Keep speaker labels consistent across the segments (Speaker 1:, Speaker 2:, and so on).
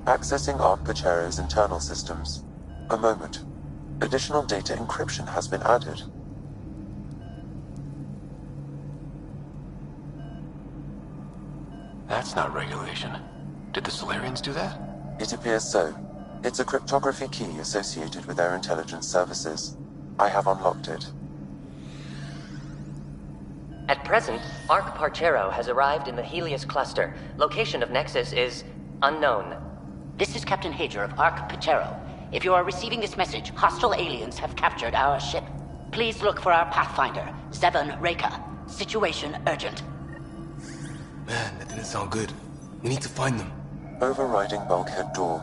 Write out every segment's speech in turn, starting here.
Speaker 1: Accessing Arc Pachero's internal systems. A moment. Additional data encryption has been added.
Speaker 2: That's not regulation. Did the Solarians do that?
Speaker 1: It appears so. It's a cryptography key associated with their intelligence services. I have unlocked it.
Speaker 3: At present, Arc Parchero has arrived in the Helios cluster. Location of Nexus is unknown.
Speaker 4: This is Captain Hager of Arc Parchero. If you are receiving this message, hostile aliens have captured our ship. Please look for our Pathfinder, Zevon Reka. Situation urgent.
Speaker 5: Man, that didn't sound good. We need to find them.
Speaker 1: Overriding bulkhead door.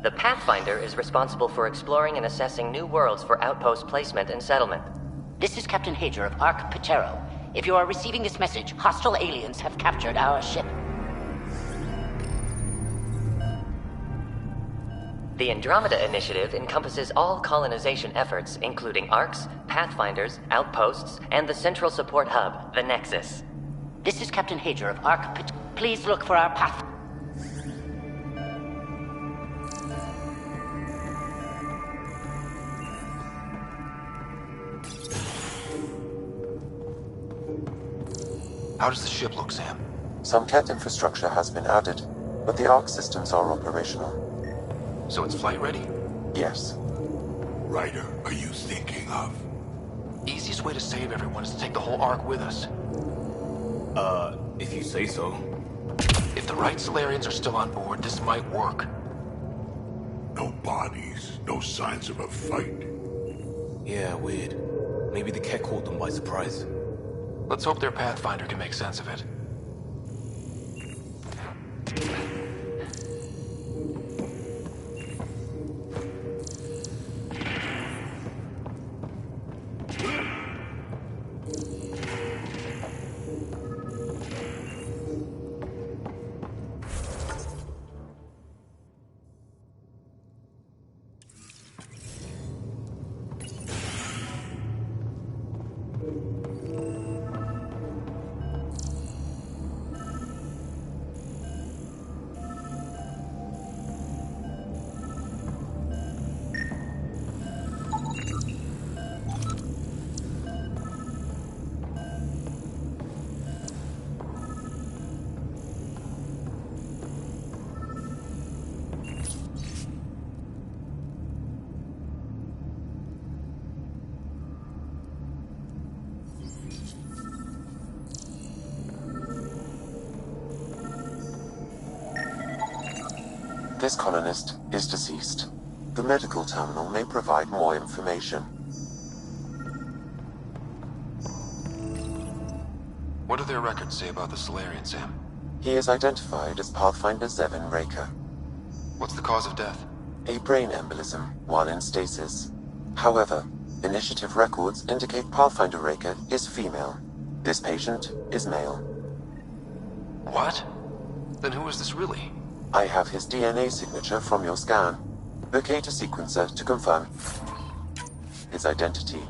Speaker 3: The Pathfinder is responsible for exploring and assessing new worlds for outpost placement and settlement.
Speaker 4: This is Captain Hager of Arc Parchero. If you are receiving this message, hostile aliens have captured our ship.
Speaker 3: The Andromeda Initiative encompasses all colonization efforts, including ARCs, Pathfinders, outposts, and the central support hub, the Nexus.
Speaker 4: This is Captain Hager of Arc Parchero. Please look for our path.
Speaker 2: How does the ship look, Sam?
Speaker 1: Some Cat infrastructure has been added, but the Arc systems are operational.
Speaker 2: So it's flight ready?
Speaker 1: Yes.
Speaker 6: Ryder, are you thinking of?
Speaker 2: Easiest way to save everyone is to take the whole Ark with us.
Speaker 5: If you say so.
Speaker 2: If the right Solarians are still on board, this might work.
Speaker 6: No bodies, no signs of a fight.
Speaker 5: Yeah, weird. Maybe the Kek caught them by surprise.
Speaker 2: Let's hope their Pathfinder can make sense of it.
Speaker 1: This colonist is deceased. The medical terminal may provide more information.
Speaker 2: What do their records say about the Solarian, Sam?
Speaker 1: He is identified as Pathfinder Zevon Reka.
Speaker 2: What's the cause of death?
Speaker 1: A brain embolism while in stasis. However, initiative records indicate Pathfinder Reka is female. This patient is male.
Speaker 2: What? Then who is this really?
Speaker 1: I have his DNA signature from your scan. Locate a sequencer to confirm his identity.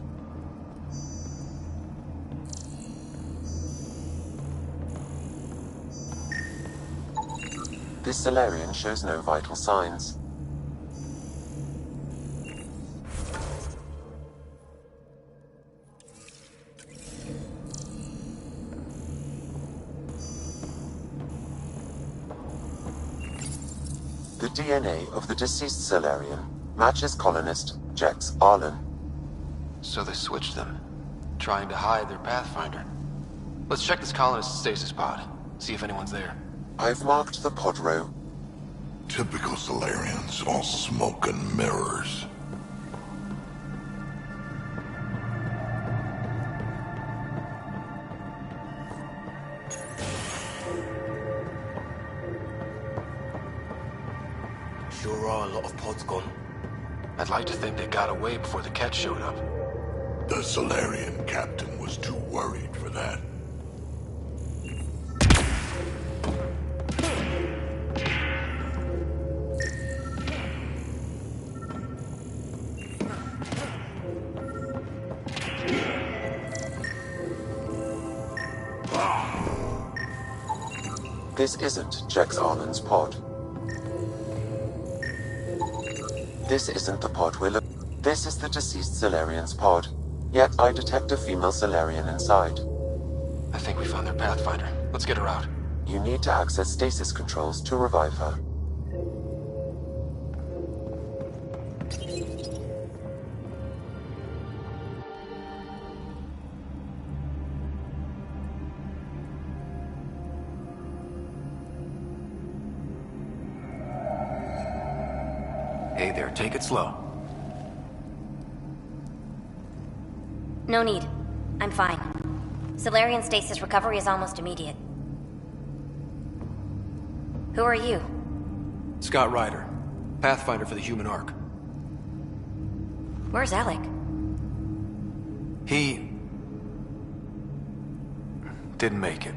Speaker 1: This Solarian shows no vital signs. The DNA of the deceased Solarian matches colonist Jex Arlen.
Speaker 2: So they switched them, trying to hide their Pathfinder. Let's check this colonist's stasis pod, see if anyone's there.
Speaker 1: I've marked the pod row.
Speaker 6: Typical Solarians, all smoke and mirrors.
Speaker 5: Sure are a lot of pods gone.
Speaker 2: I'd like to think they got away before the Ket showed up.
Speaker 6: The Solarian captain was too worried for that.
Speaker 1: This isn't Jex Arlen's pod. This isn't the pod we're looking. This is the deceased Solarian's pod. Yet I detect a female Solarian inside.
Speaker 2: I think we found their Pathfinder. Let's get her out.
Speaker 1: You need to access stasis controls to revive her.
Speaker 2: Hey there, take it slow.
Speaker 7: No need. I'm fine. Solarian stasis recovery is almost immediate. Who are you?
Speaker 2: Scott Ryder, Pathfinder for the Human Ark.
Speaker 7: Where's Alec?
Speaker 2: He didn't make it.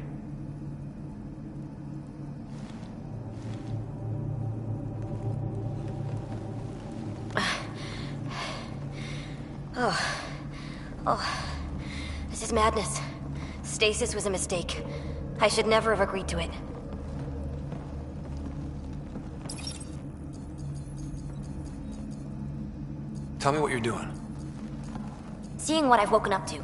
Speaker 7: This is madness. Stasis was a mistake. I should never have agreed to it.
Speaker 2: Tell me what you're doing.
Speaker 7: Seeing what I've woken up to.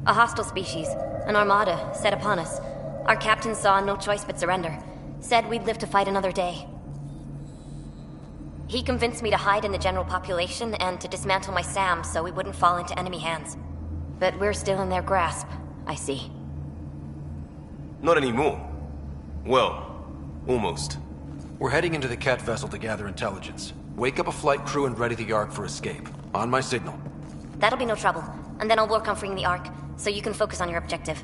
Speaker 7: A hostile species, an armada, set upon us. Our captain saw no choice but surrender. Said we'd live to fight another day. He convinced me to hide in the general population and to dismantle my SAM so we wouldn't fall into enemy hands. But we're still in their grasp, I see.
Speaker 5: Not anymore. Well, almost.
Speaker 2: We're heading into the Cat vessel to gather intelligence. Wake up a flight crew and ready the Ark for escape. On my signal.
Speaker 7: That'll be no trouble. And then I'll work on freeing the Ark, so you can focus on your objective.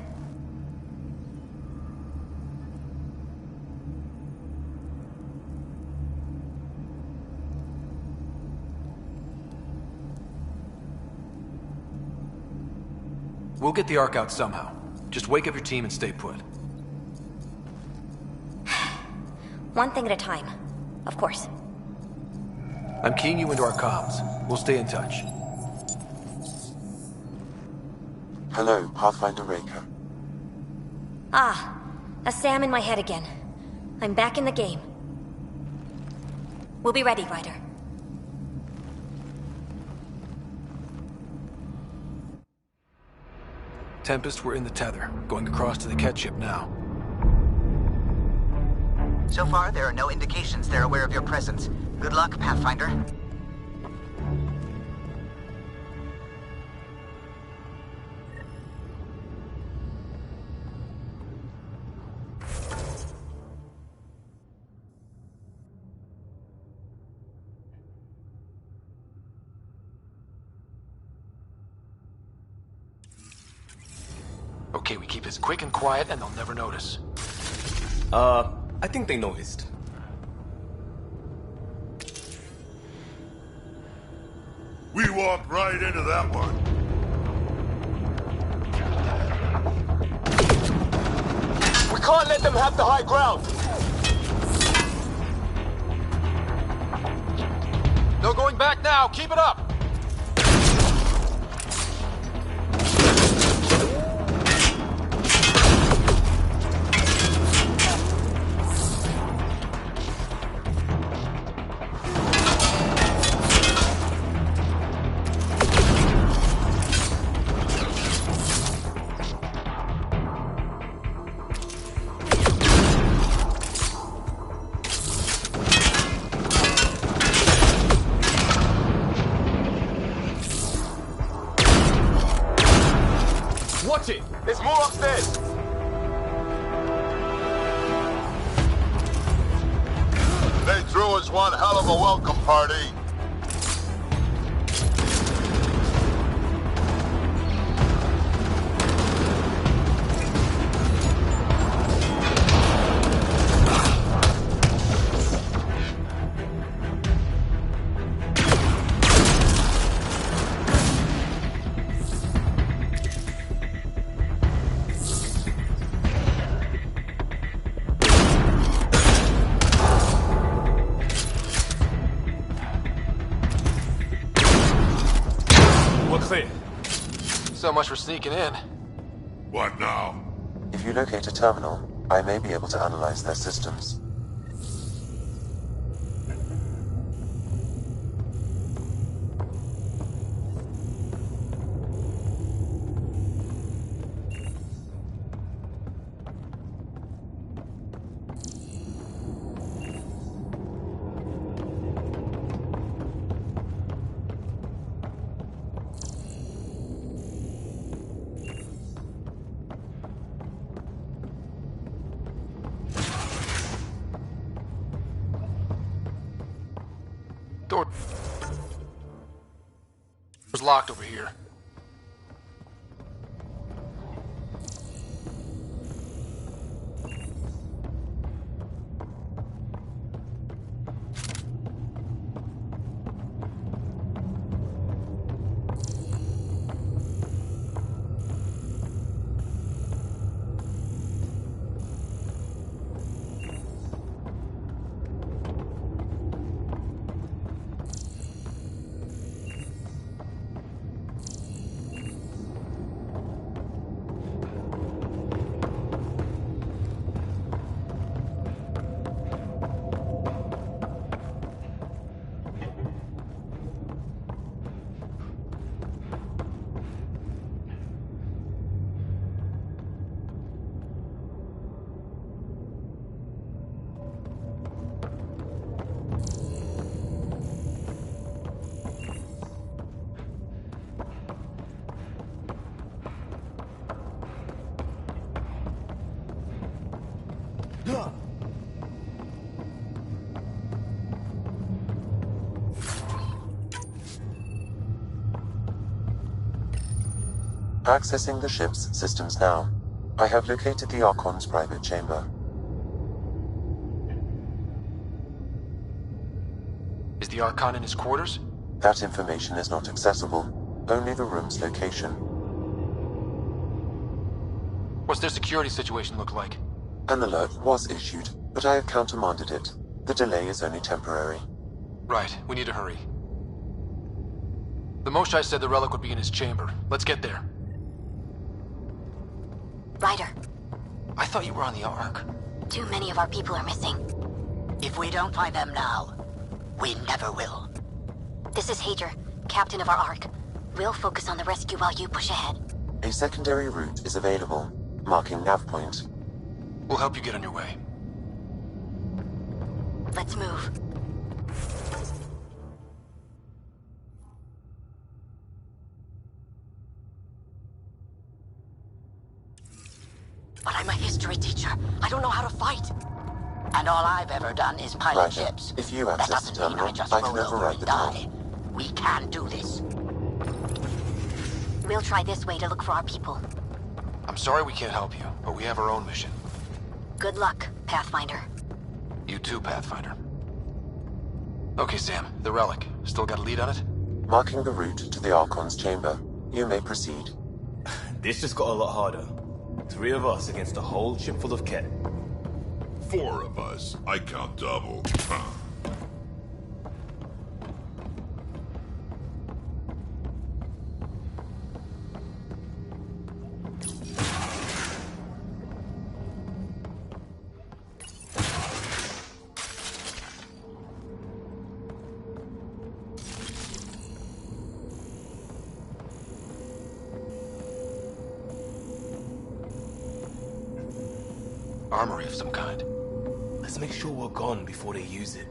Speaker 2: We'll get the Ark out somehow. Just wake up your team and stay put.
Speaker 7: One thing at a time. Of course.
Speaker 2: I'm keying you into our comms. We'll stay in touch.
Speaker 1: Hello, Pathfinder Raker.
Speaker 7: Ah, a SAM in my head again. I'm back in the game. We'll be ready, Ryder.
Speaker 2: Tempest, we're in the tether. Going across to the Cat ship now.
Speaker 8: So far, there are no indications they're aware of your presence. Good luck, Pathfinder.
Speaker 2: Okay, we keep this quick and quiet and they'll never notice.
Speaker 5: I think they noticed.
Speaker 6: We walked right into that one.
Speaker 5: We can't let them have the high ground!
Speaker 2: No going back now! Keep it up!
Speaker 5: Watch it! There's more upstairs!
Speaker 6: They threw us one hell of a welcome party.
Speaker 2: So much for sneaking in.
Speaker 6: What now?
Speaker 1: If you locate a terminal, I may be able to analyze their systems.
Speaker 2: Door was locked over here.
Speaker 1: Accessing the ship's systems now. I have located the Archon's private chamber.
Speaker 2: Is the Archon in his quarters?
Speaker 1: That information is not accessible, only the room's location.
Speaker 2: What's their security situation look like?
Speaker 1: An alert was issued, but I have countermanded it. The delay is only temporary.
Speaker 2: Right, we need to hurry. The Moshai said the relic would be in his chamber. Let's get there.
Speaker 7: Ryder,
Speaker 2: I thought you were on the Ark.
Speaker 7: too many of our people are missing.
Speaker 4: If we don't find them now, we never will.
Speaker 7: This is Hager, captain of our Ark. We'll focus on the rescue while you push ahead.
Speaker 1: A secondary route is available, marking nav point.
Speaker 2: We'll help you get on your way.
Speaker 7: Let's move.
Speaker 4: But I'm a history teacher. I don't know how to fight. And all I've ever done is pilot
Speaker 1: Ryder,
Speaker 4: ships.
Speaker 1: if you
Speaker 4: That
Speaker 1: access the
Speaker 4: doesn't mean
Speaker 1: terminal,
Speaker 4: I just
Speaker 1: I can
Speaker 4: roll over
Speaker 1: override
Speaker 4: and
Speaker 1: the
Speaker 4: die.
Speaker 1: door.
Speaker 4: We can do this.
Speaker 7: We'll try this way to look for our people.
Speaker 2: I'm sorry we can't help you, but we have our own mission.
Speaker 7: Good luck, Pathfinder.
Speaker 2: You too, Pathfinder. Okay, Sam, the relic. Still got a lead on it?
Speaker 1: Marking the route to the Archon's chamber. You may proceed.
Speaker 5: This just got a lot harder. 3 of us against a whole ship full of kit.
Speaker 6: 4 of us. I count double. Huh.
Speaker 2: Armory of some kind.
Speaker 5: Let's make sure we're gone before they use it.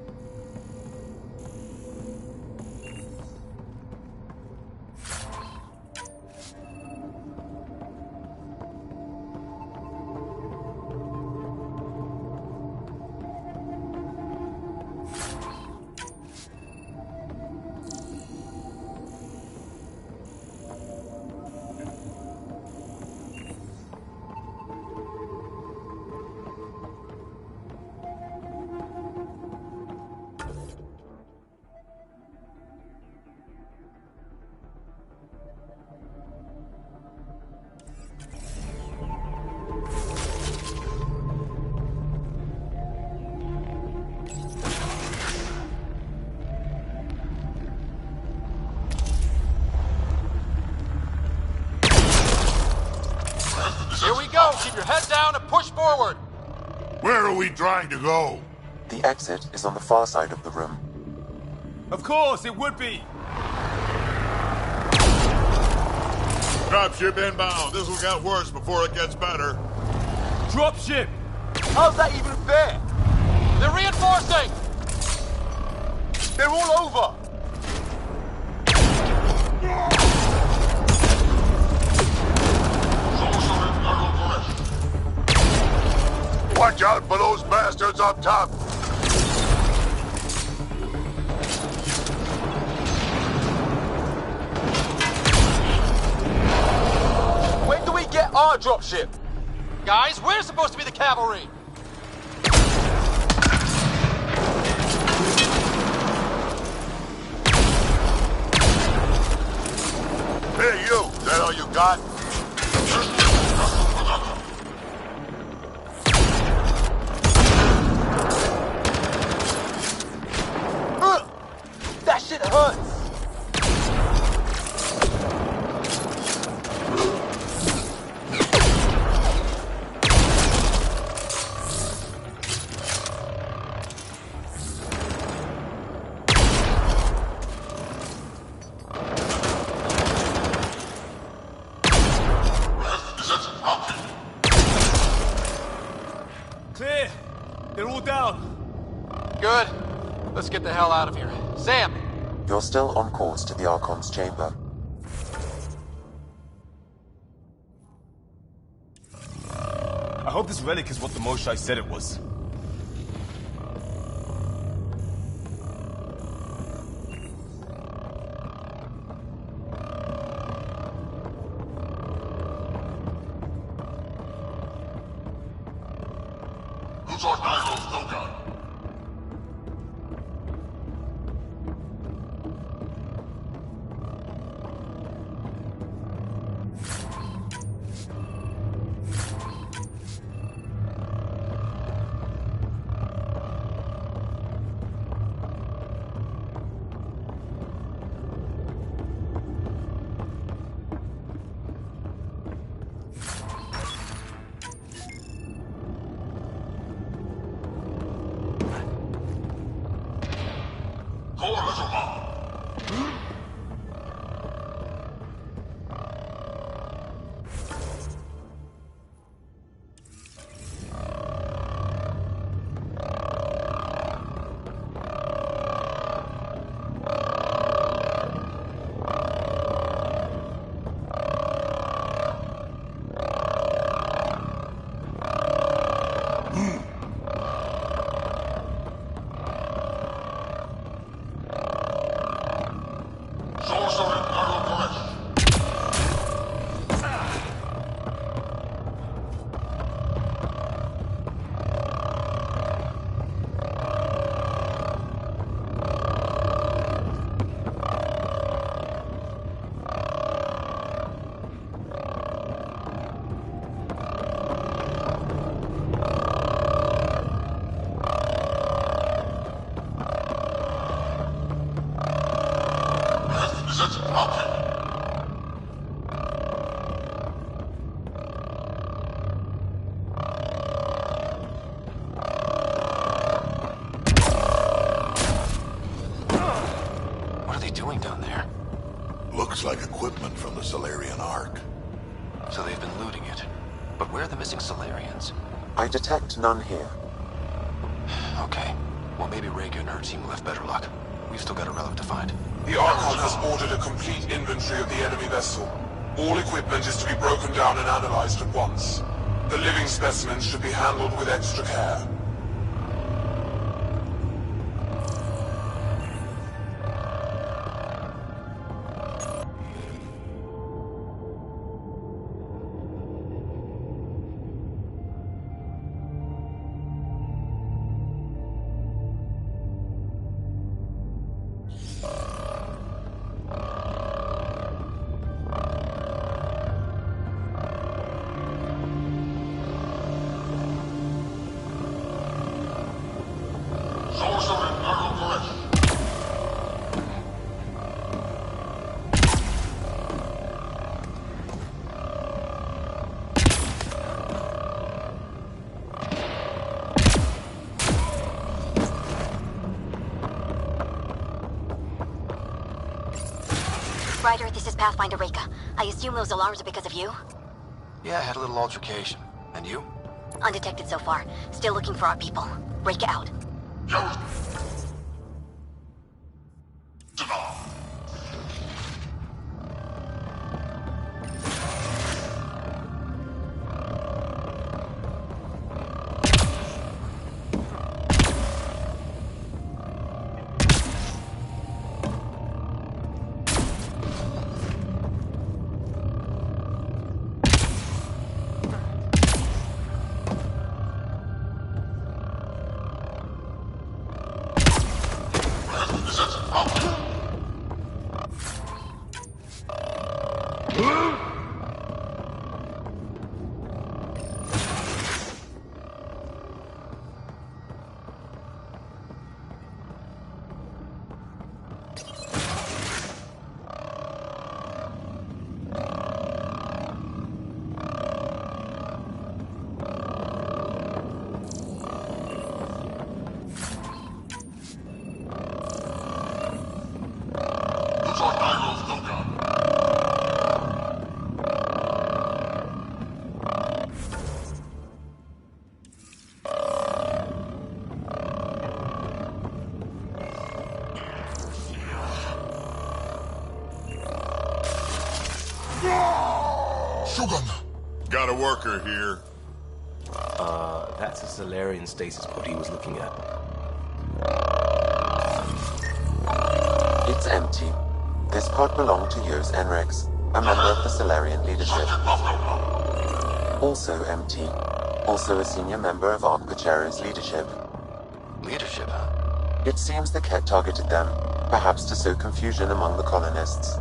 Speaker 2: Here we go! Keep your head down and push forward!
Speaker 6: Where are we trying to go?
Speaker 1: The exit is on the far side of the room.
Speaker 5: Of course, it would be!
Speaker 6: Dropship inbound. This will get worse before it gets better.
Speaker 5: Dropship!
Speaker 9: How's that even fair? They're reinforcing! They're all over!
Speaker 6: Watch out for those bastards up top!
Speaker 9: When do we get our dropship? Guys, we're supposed to be the cavalry!
Speaker 6: Hey, you! Is that all you got?
Speaker 9: That shit hurts!
Speaker 5: Clear! They're all down!
Speaker 9: Good. Let's get the hell out of here. Sam!
Speaker 1: You're still on course to the Archon's chamber.
Speaker 5: I hope this relic is what the Moshai said it was.
Speaker 6: Looks like equipment from the Solarian Ark.
Speaker 2: So they've been looting it. But where are the missing Solarians?
Speaker 1: I detect none here.
Speaker 2: Okay. Well, maybe Reka and her team will have better luck. We've still got a relic to find.
Speaker 10: The Archon has ordered a complete inventory of the enemy vessel. All equipment is to be broken down and analyzed at once. The living specimens should be handled with extra care.
Speaker 7: Ryder, this is Pathfinder Reika. I assume those alarms are because of you?
Speaker 2: Yeah, I had a little altercation. And you?
Speaker 7: Undetected so far. Still looking for our people. Reika out.
Speaker 6: Got a worker here.
Speaker 5: That's a Solarian stasis pod he was looking at.
Speaker 1: It's empty. This pod belonged to Yos Enrex, a member of the Solarian leadership. Also empty. Also a senior member of Ark Pachero's leadership.
Speaker 2: Leadership, huh?
Speaker 1: It seems the Ket targeted them, perhaps to sow confusion among the colonists.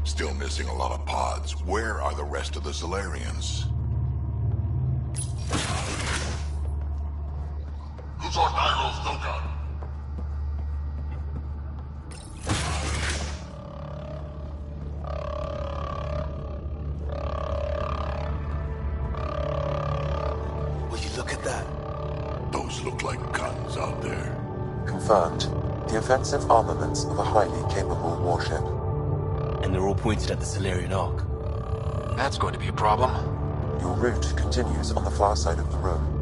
Speaker 6: Still missing a lot of pods. Where are the rest of the Solarians?
Speaker 5: Will you look at that?
Speaker 6: Those look like guns out there.
Speaker 1: Confirmed. The offensive armaments of a highly capable warship.
Speaker 5: And they're all pointed at the Solarian Ark.
Speaker 2: That's going to be a problem.
Speaker 1: Your route continues on the far side of the room.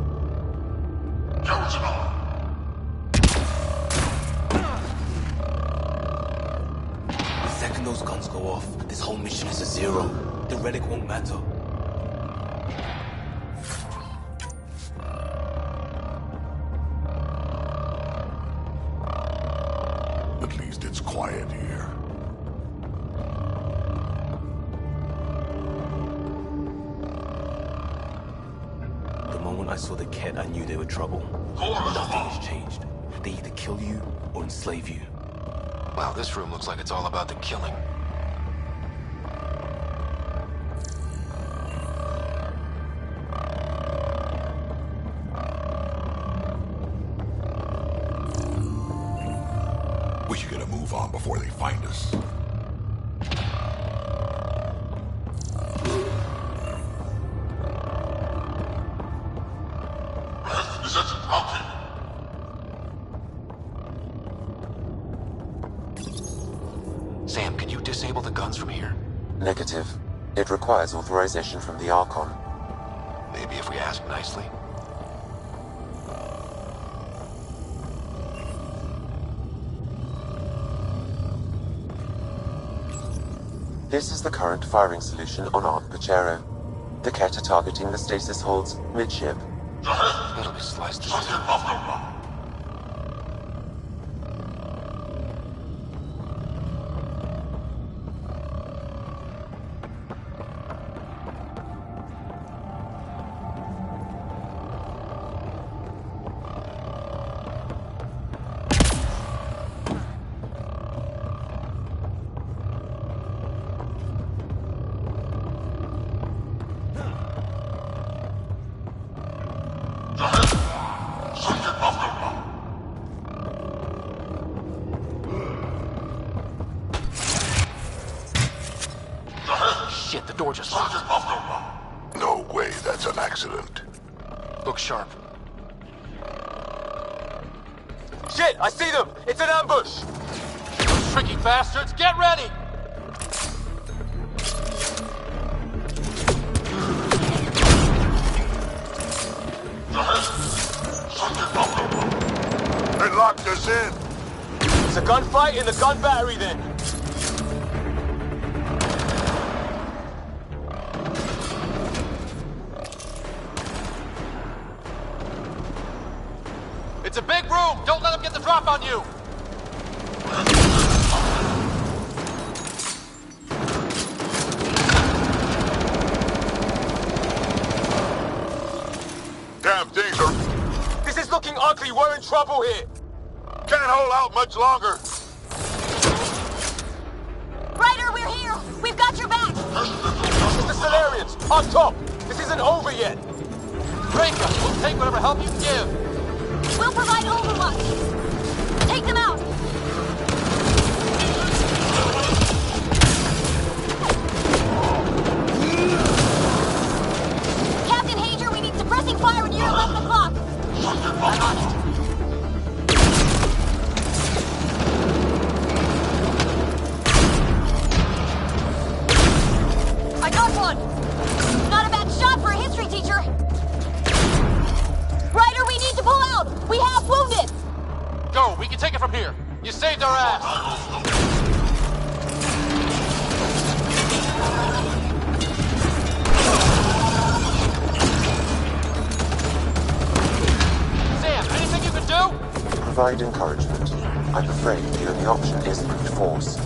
Speaker 5: The second those guns go off, this whole mission is a zero. The relic won't matter.
Speaker 6: At least it's quiet here.
Speaker 5: The moment I saw the Ket, I knew they were trouble. Nothing has changed. They either kill you or enslave you.
Speaker 2: Wow, this room looks like it's all about the killing.
Speaker 6: We should get a move on before they find us.
Speaker 2: Sam, can you disable the guns from here?
Speaker 1: Negative. It requires authorization from the Archon.
Speaker 2: Maybe if we ask nicely?
Speaker 1: This is the current firing solution on Ark Pachero. The Ket are targeting the stasis holds midship.
Speaker 2: It'll be sliced in two. Shit, the door just locked.
Speaker 6: No way that's an accident.
Speaker 2: Look sharp.
Speaker 9: Shit, I see them! It's an ambush!
Speaker 2: Those tricky bastards, get ready!
Speaker 6: They locked us in.
Speaker 9: It's a gunfight in the gun battery then.
Speaker 2: It's a big room! Don't let them get the drop on you!
Speaker 6: Damn things are...
Speaker 9: This is looking ugly. We're in trouble here.
Speaker 6: Can't hold out much longer.
Speaker 7: Ryder, we're here! We've got your back!
Speaker 9: This is the Solarians, on top. This isn't over yet.
Speaker 2: Reka, we'll take whatever help you can give.
Speaker 7: We'll provide overwatch! Take them out! Captain Hager, we need suppressing fire when you're 11 o'clock! I'm on it. I got one! Not a bad shot for a history teacher! Ryder, we need to pull out! We have wounded!
Speaker 2: Go, we can take it from here. You saved our ass. Sam, anything you can do?
Speaker 1: Provide encouragement. I'm afraid the only option is brute force.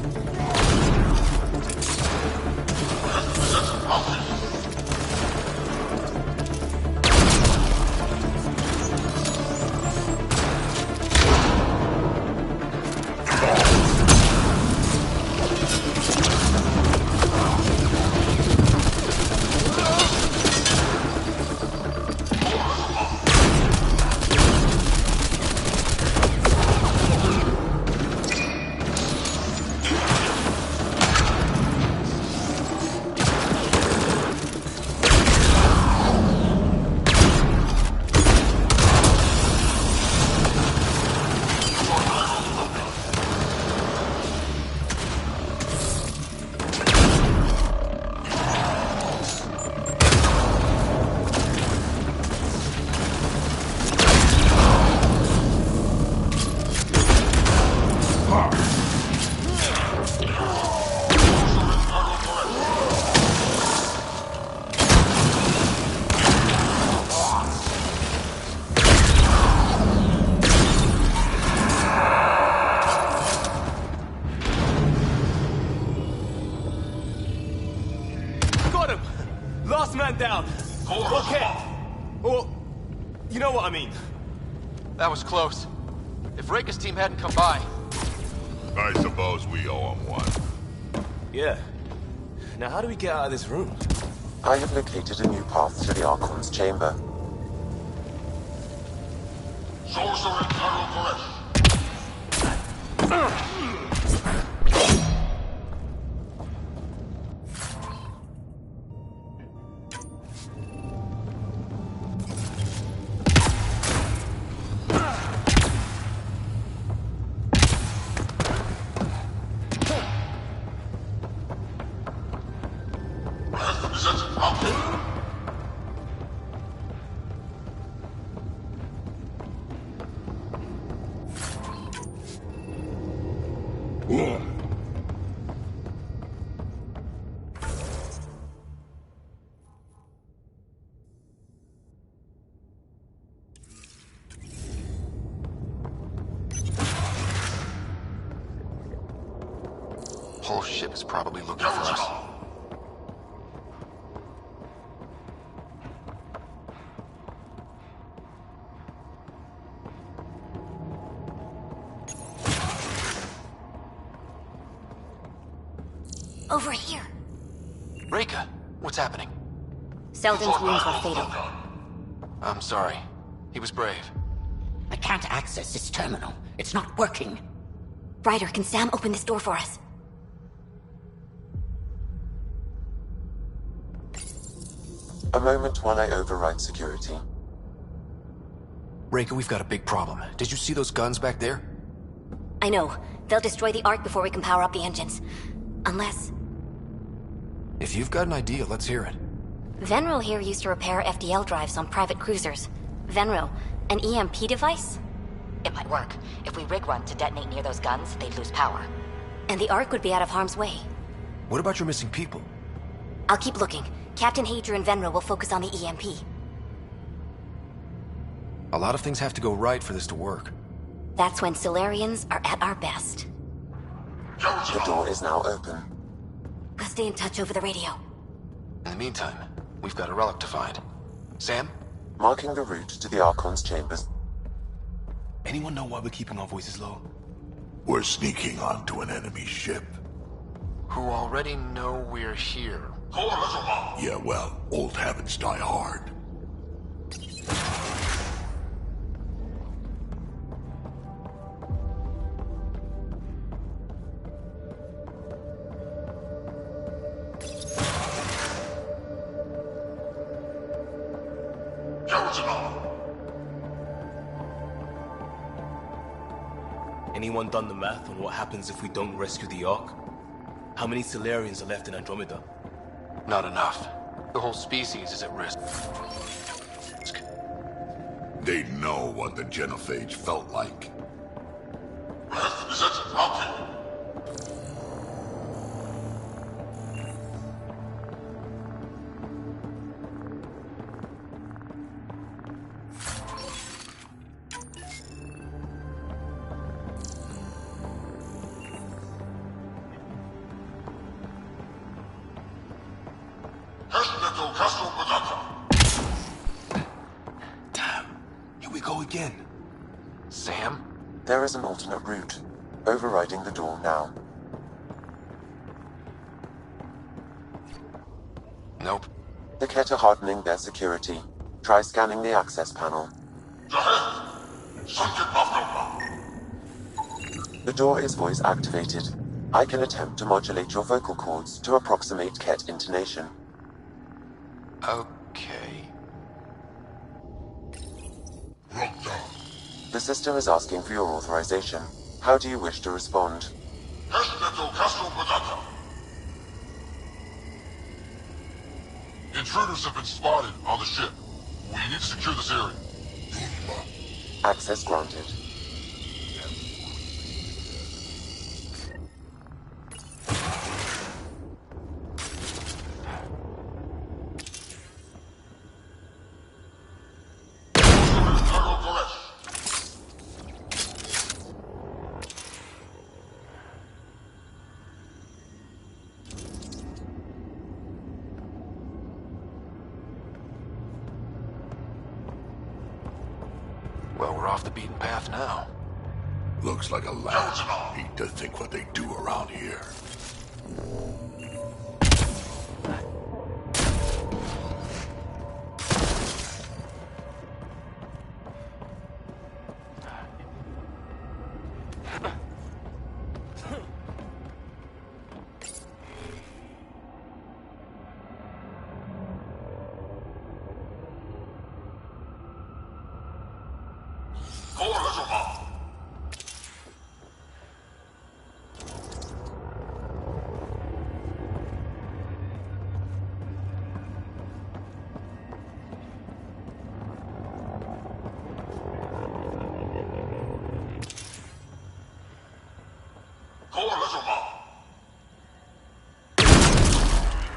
Speaker 5: Last man down. Okay. Or, you know what I mean.
Speaker 2: That was close. If Reka's team hadn't come by...
Speaker 6: I suppose we owe him one.
Speaker 5: Yeah. Now how do we get out of this room?
Speaker 1: I have located a new path to the Archon's chamber.
Speaker 6: Sorcerer Carol
Speaker 2: Whole ship is probably looking for us.
Speaker 7: Over here.
Speaker 2: Reka, what's happening?
Speaker 7: Selden's wounds were fatal.
Speaker 2: I'm sorry. He was brave.
Speaker 4: I can't access this terminal. It's not working.
Speaker 7: Ryder, can Sam open this door for us?
Speaker 1: A moment while I override security.
Speaker 2: Reika, we've got a big problem. Did you see those guns back there?
Speaker 7: I know. They'll destroy the Ark before we can power up the engines. Unless...
Speaker 2: If you've got an idea, let's hear it.
Speaker 7: Venril here used to repair FDL drives on private cruisers. Venril, an EMP device?
Speaker 4: It might work. If we rig one to detonate near those guns, they'd lose power.
Speaker 7: And the Ark would be out of harm's way.
Speaker 2: What about your missing people?
Speaker 7: I'll keep looking. Captain Hadrian and Venril will focus on the EMP.
Speaker 2: A lot of things have to go right for this to work.
Speaker 7: That's when Solarians are at our best.
Speaker 1: The door is now open.
Speaker 7: We'll stay in touch over the radio.
Speaker 2: In the meantime, we've got a relic to find. Sam?
Speaker 1: Marking the route to the Archon's chambers.
Speaker 5: Anyone know why we're keeping our voices low?
Speaker 6: We're sneaking onto an enemy ship.
Speaker 2: Who already know we're here.
Speaker 6: Yeah, well, old habits die hard.
Speaker 5: Anyone done the math on what happens if we don't rescue the Ark? How many Solarians are left in Andromeda?
Speaker 2: Not enough. The whole species is at risk.
Speaker 6: They know what the genophage felt like.
Speaker 5: Damn, here we go again.
Speaker 2: Sam?
Speaker 1: There is an alternate route. Overriding the door now.
Speaker 2: Nope.
Speaker 1: The Ket are hardening their security. Try scanning the access panel. The door is voice activated. I can attempt to modulate your vocal cords to approximate Ket intonation.
Speaker 2: Okay.
Speaker 1: The system is asking for your authorization. How do you wish to respond?
Speaker 10: Intruders have been spotted on the ship. We need to secure this area.
Speaker 1: Access granted.
Speaker 2: Well, we're off the beaten path now.
Speaker 6: Looks like a lab. Hate to think what they do around here.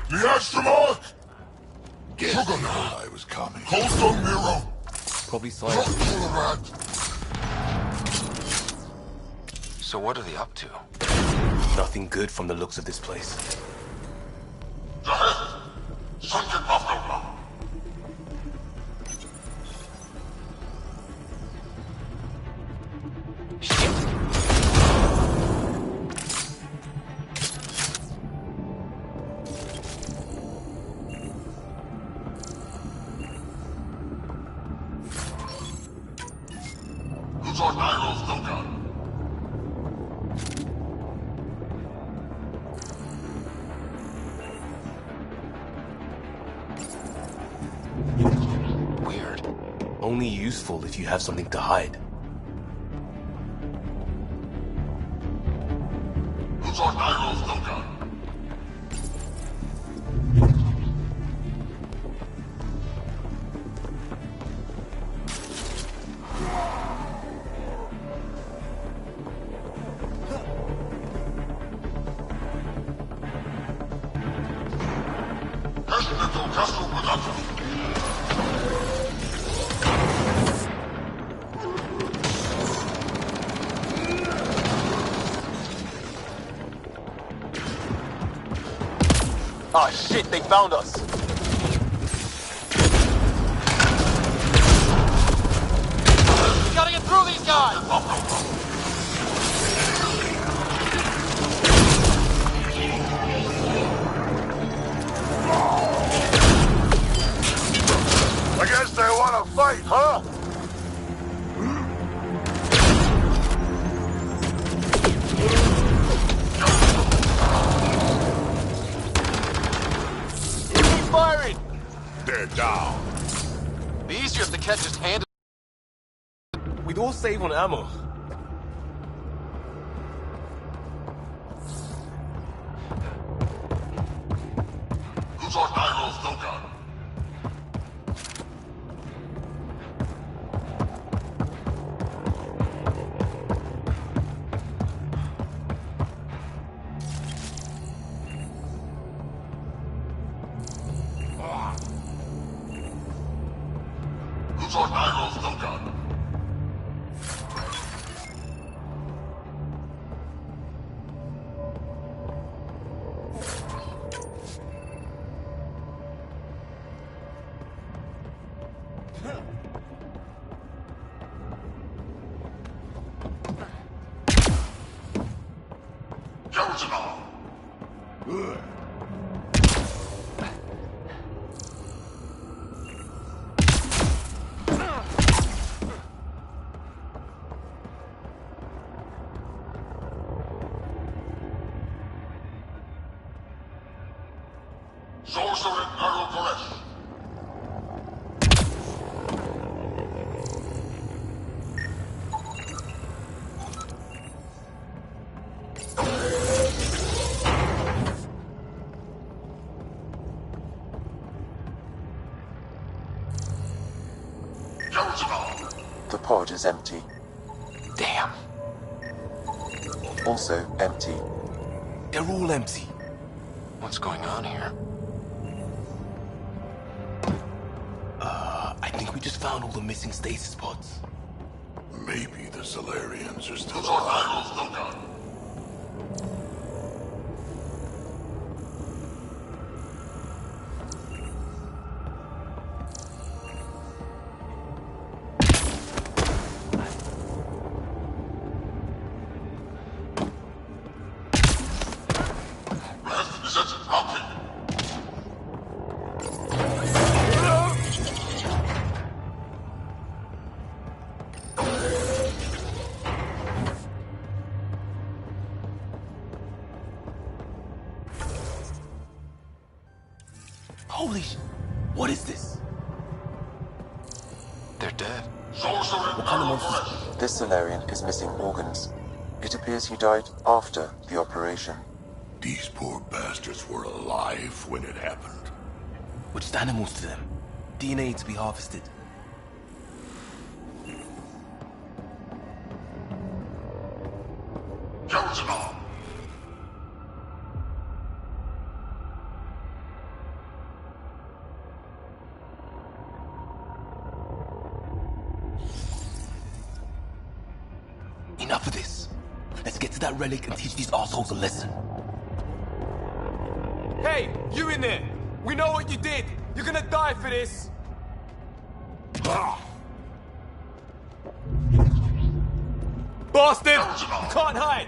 Speaker 10: The astronaut!
Speaker 6: Guess I was coming.
Speaker 10: Coastal Miro!
Speaker 5: Probably silent.
Speaker 2: So what are they up to?
Speaker 5: Nothing good from the looks of this place. Only useful if you have something to hide.
Speaker 6: Who's on Nairo's lookout?
Speaker 9: Ah, shit, they found us. We gotta get through these guys!
Speaker 6: I guess they want to fight, huh?
Speaker 9: Keep firing!
Speaker 6: They're down.
Speaker 9: Be easier if the cat just handed...
Speaker 5: We'd all save on ammo.
Speaker 6: Who's on Nairo's lookout? Who's on Nairo's lookout? Kills them all. Sorcerer Naro Koresh. Kills them all.
Speaker 1: The pod is empty.
Speaker 2: Damn.
Speaker 1: Also empty.
Speaker 5: They're all empty.
Speaker 2: What's going on here?
Speaker 5: I think we just found all the missing stasis pods.
Speaker 6: Maybe the Solarians are still
Speaker 10: Who's on
Speaker 6: alive.
Speaker 10: Nairo's lookout? Rest is at mountain.
Speaker 5: Holy sh... What is this?
Speaker 2: They're dead.
Speaker 10: Sorcerer
Speaker 5: What kind of
Speaker 10: Naro
Speaker 5: monsters?
Speaker 10: Koresh.
Speaker 1: This Solarian is missing organs. It appears he died after the operation.
Speaker 6: These poor bastards were alive when it happened.
Speaker 5: We're just animals to them. DNA to be harvested.
Speaker 10: Kills them all.
Speaker 5: Enough of this. Let's get to that relic and teach these assholes a lesson.
Speaker 9: Hey, you in there! We know what you did! You're gonna die for this! Bastard!
Speaker 10: Kills them all.
Speaker 9: Can't hide!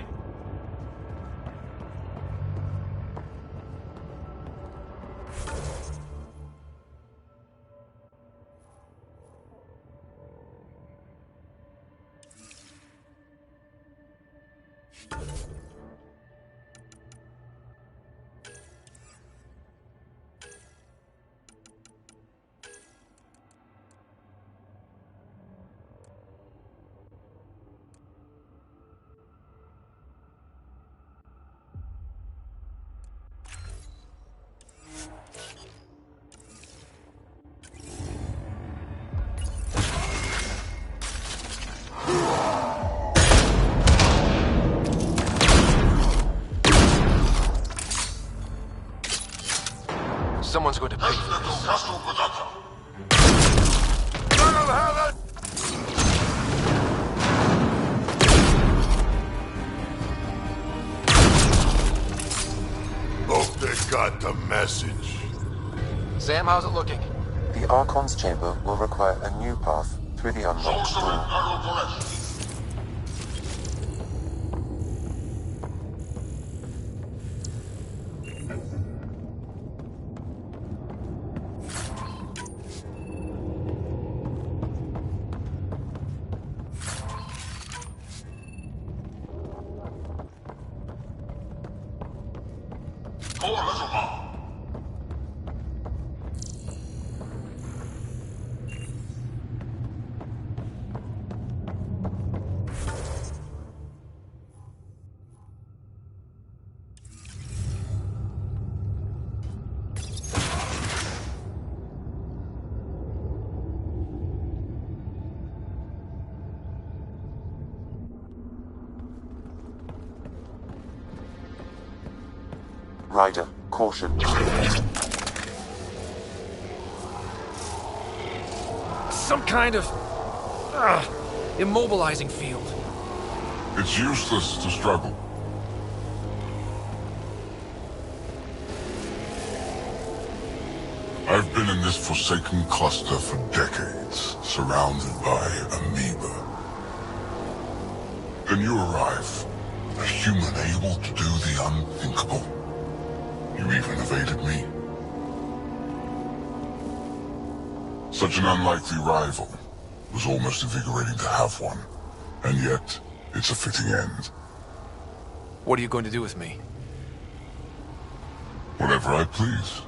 Speaker 2: Someone's going to pay for this.
Speaker 6: Hope they got the message.
Speaker 2: Sam, how's it looking?
Speaker 1: The Archon's chamber will require a new path through the unlocked door. Ryder, caution.
Speaker 9: Some kind of... immobilizing field.
Speaker 6: It's useless to struggle. I've been in this forsaken cluster for decades, surrounded by amoeba. Then you arrive, a human able to do the unthinkable. You even evaded me. Such an unlikely rival. It was almost invigorating to have one. And yet, it's a fitting end.
Speaker 2: What are you going to do with me?
Speaker 6: Whatever I please.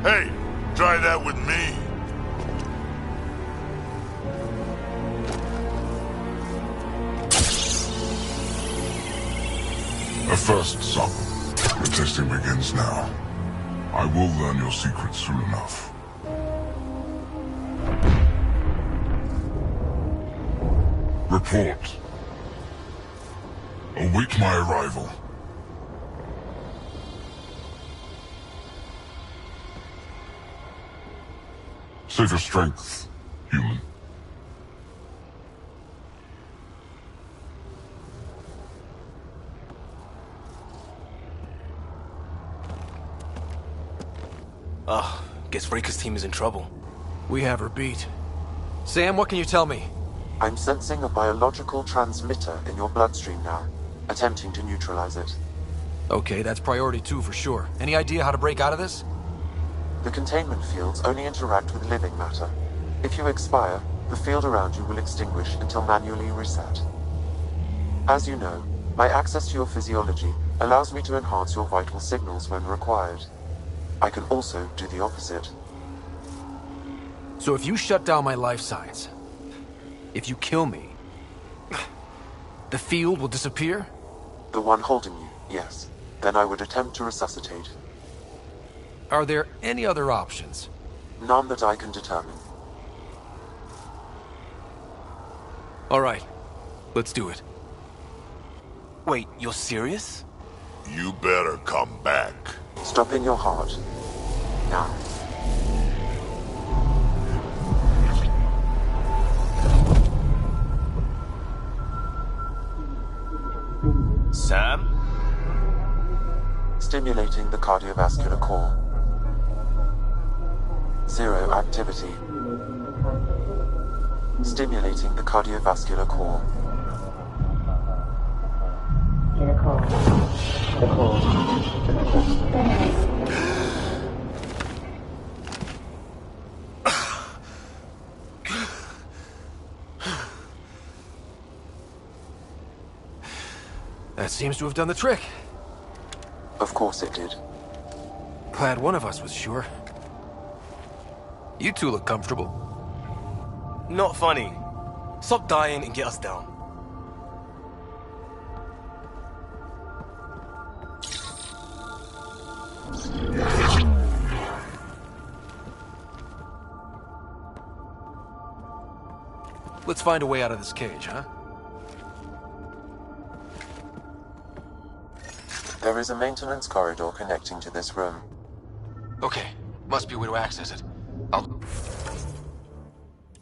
Speaker 6: Hey, try that with me. A first, son. The testing begins now. I will learn your secrets soon enough. Report. Await my arrival. Save your strength, human.
Speaker 5: Guess Rika's team is in trouble.
Speaker 9: We have her beat. Sam, what can you tell me?
Speaker 1: I'm sensing a biological transmitter in your bloodstream now, attempting to neutralize it.
Speaker 9: Okay, that's priority 2 for sure. Any idea how to break out of this?
Speaker 1: The containment fields only interact with living matter. If you expire, the field around you will extinguish until manually reset. As you know, my access to your physiology allows me to enhance your vital signals when required. I can also do the opposite.
Speaker 9: So if you shut down my life signs, if you kill me, the field will disappear?
Speaker 1: The one holding you, yes. Then I would attempt to resuscitate.
Speaker 9: Are there any other options?
Speaker 1: None that I can determine.
Speaker 9: All right, let's do it.
Speaker 5: Wait, you're serious?
Speaker 6: You better come back.
Speaker 1: Stopping your heart. Now.
Speaker 5: Sam?
Speaker 1: Stimulating the cardiovascular core. 0 activity. Stimulating the cardiovascular core.
Speaker 9: That seems to have done the trick.
Speaker 1: Of course it did.
Speaker 9: Glad one of us was sure. You two look comfortable.
Speaker 5: Not funny. Stop dying and get us down.
Speaker 9: Let's find a way out of this cage, huh?
Speaker 1: There is a maintenance corridor connecting to this room.
Speaker 2: Okay, must be a way to access it. I'll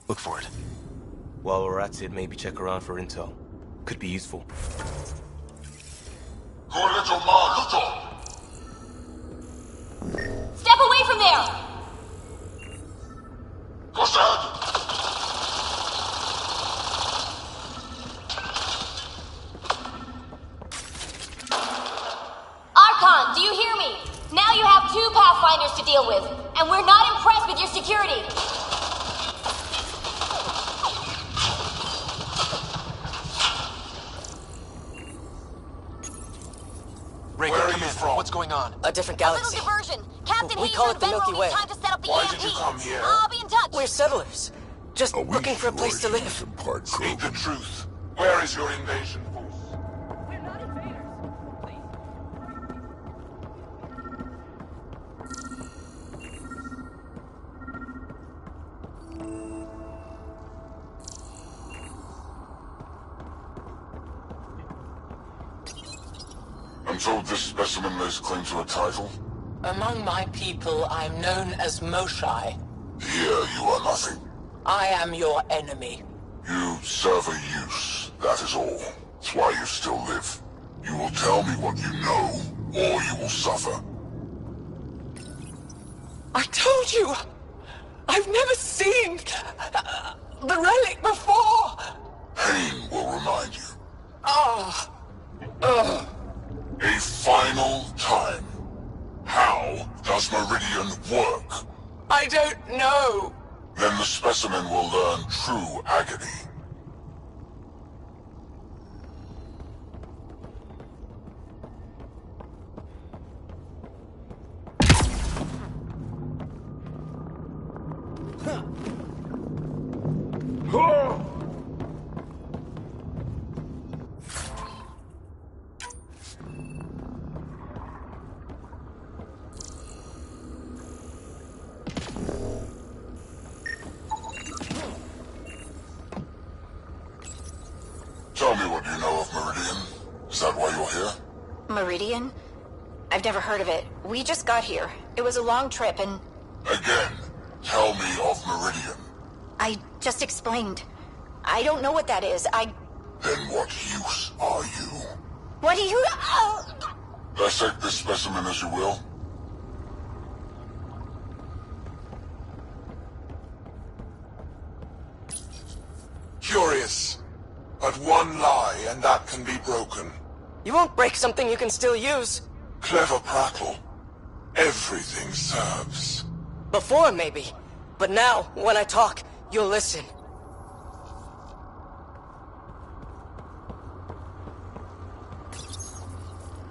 Speaker 2: look for it.
Speaker 5: While we're at it, maybe check around for intel. Could be useful.
Speaker 7: Step away from there! Archon, do you hear me? Now you have 2 Pathfinders to deal with, and we're not impressed with your security.
Speaker 2: Ray,
Speaker 10: Where are
Speaker 2: come
Speaker 10: you
Speaker 2: in.
Speaker 10: from?
Speaker 2: What's going on?
Speaker 11: A different
Speaker 7: A
Speaker 11: galaxy.
Speaker 7: little diversion. Captain
Speaker 11: We
Speaker 7: Hager
Speaker 11: call
Speaker 7: and
Speaker 11: it the
Speaker 7: Ben
Speaker 11: Milky
Speaker 7: will
Speaker 11: Way.
Speaker 7: need time to set up the
Speaker 10: Why
Speaker 7: EMP.
Speaker 10: did you come here?
Speaker 7: I'll be in touch.
Speaker 11: We're settlers. Just looking for a place to live.
Speaker 10: Speak the truth. Where is your invasion force?
Speaker 6: I'm told this specimen lays claim to a title.
Speaker 12: Among my people, I'm known as Moshai.
Speaker 6: Here you are nothing.
Speaker 12: I am your enemy.
Speaker 6: You serve a use, that is all. It's why you still live. You will tell me what you know, or you will suffer.
Speaker 12: I told you! I've never seen the relic before!
Speaker 6: Pain will remind you.
Speaker 12: Ah!
Speaker 6: A final time. How does Meridian work?
Speaker 12: I don't know!
Speaker 6: Then the specimen will learn true agony. Tell me what you know of Meridian. Is that why you're here?
Speaker 13: Meridian? I've never heard of it. We just got here. It was a long trip and...
Speaker 6: Again, tell me of Meridian.
Speaker 13: I just explained. I don't know what that is.
Speaker 6: Then what use are you?
Speaker 13: What do you...
Speaker 6: Dissect this specimen as you will.
Speaker 10: Curious. But one lie, and that can be broken.
Speaker 11: You won't break something you can still use.
Speaker 10: Clever prattle. Everything serves.
Speaker 11: Before, maybe. But now, when I talk, you'll listen.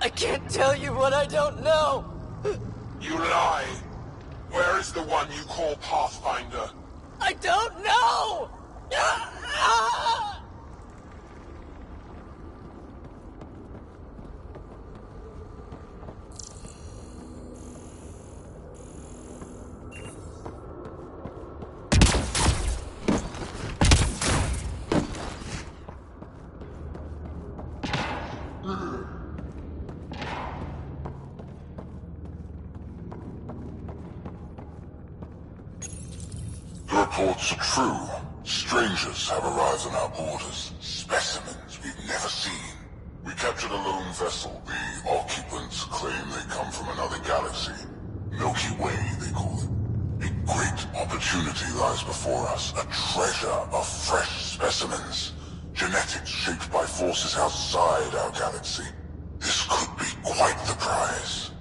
Speaker 11: I can't tell you what I don't know.
Speaker 10: You lie. Where is the one you call Pathfinder?
Speaker 11: I don't know!
Speaker 6: The reports are true. Strangers have arrived on our borders. Specimens we've never seen. We captured a lone vessel. The occupants claim they come from another galaxy. Milky Way, they call it. A great opportunity lies before us. A treasure of fresh specimens. Genetics shaped by forces outside our galaxy. This could be quite the prize.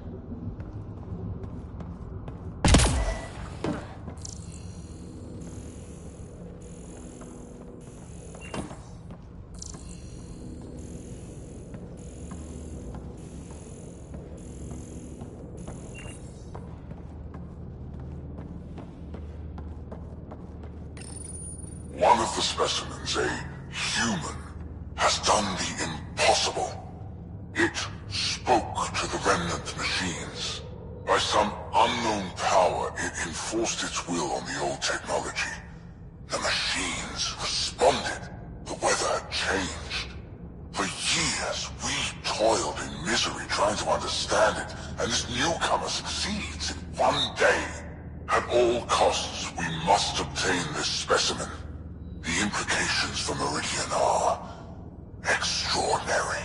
Speaker 6: One of the specimens, a human, has done the impossible. It spoke to the remnant machines. By some unknown power, it enforced its will on the old technology. The machines responded. The weather changed. For years, we toiled in misery trying to understand understand it, and this newcomer succeeds in one day. At all costs, we must obtain this specimen. The implications for Meridian are extraordinary.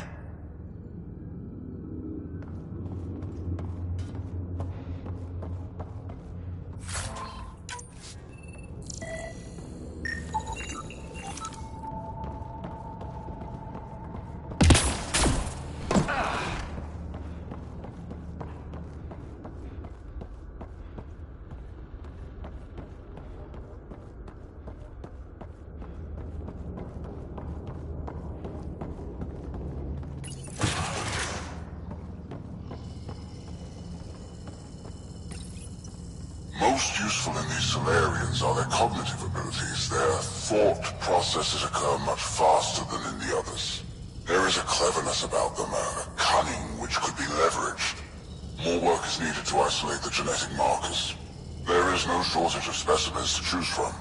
Speaker 6: Most useful in these Solarians are their cognitive abilities. Their thought processes occur much faster than in the others. There is a cleverness about them, a cunning which could be leveraged. More work is needed to isolate the genetic markers. There is no shortage of specimens to choose from.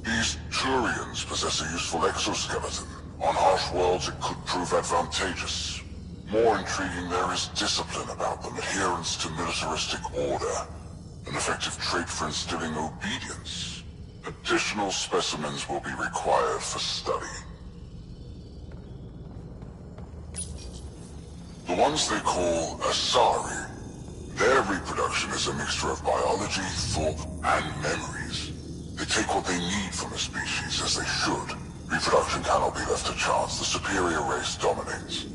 Speaker 6: These Turians possess a useful exoskeleton. On harsh worlds, it could prove advantageous. More intriguing, there is discipline about them, adherence to militaristic order, an effective trait for instilling obedience. Additional specimens will be required for study. The ones they call Asari, their reproduction is a mixture of biology, thought, and memories. They take what they need from a species, as they should. Reproduction cannot be left to chance. The superior race dominates.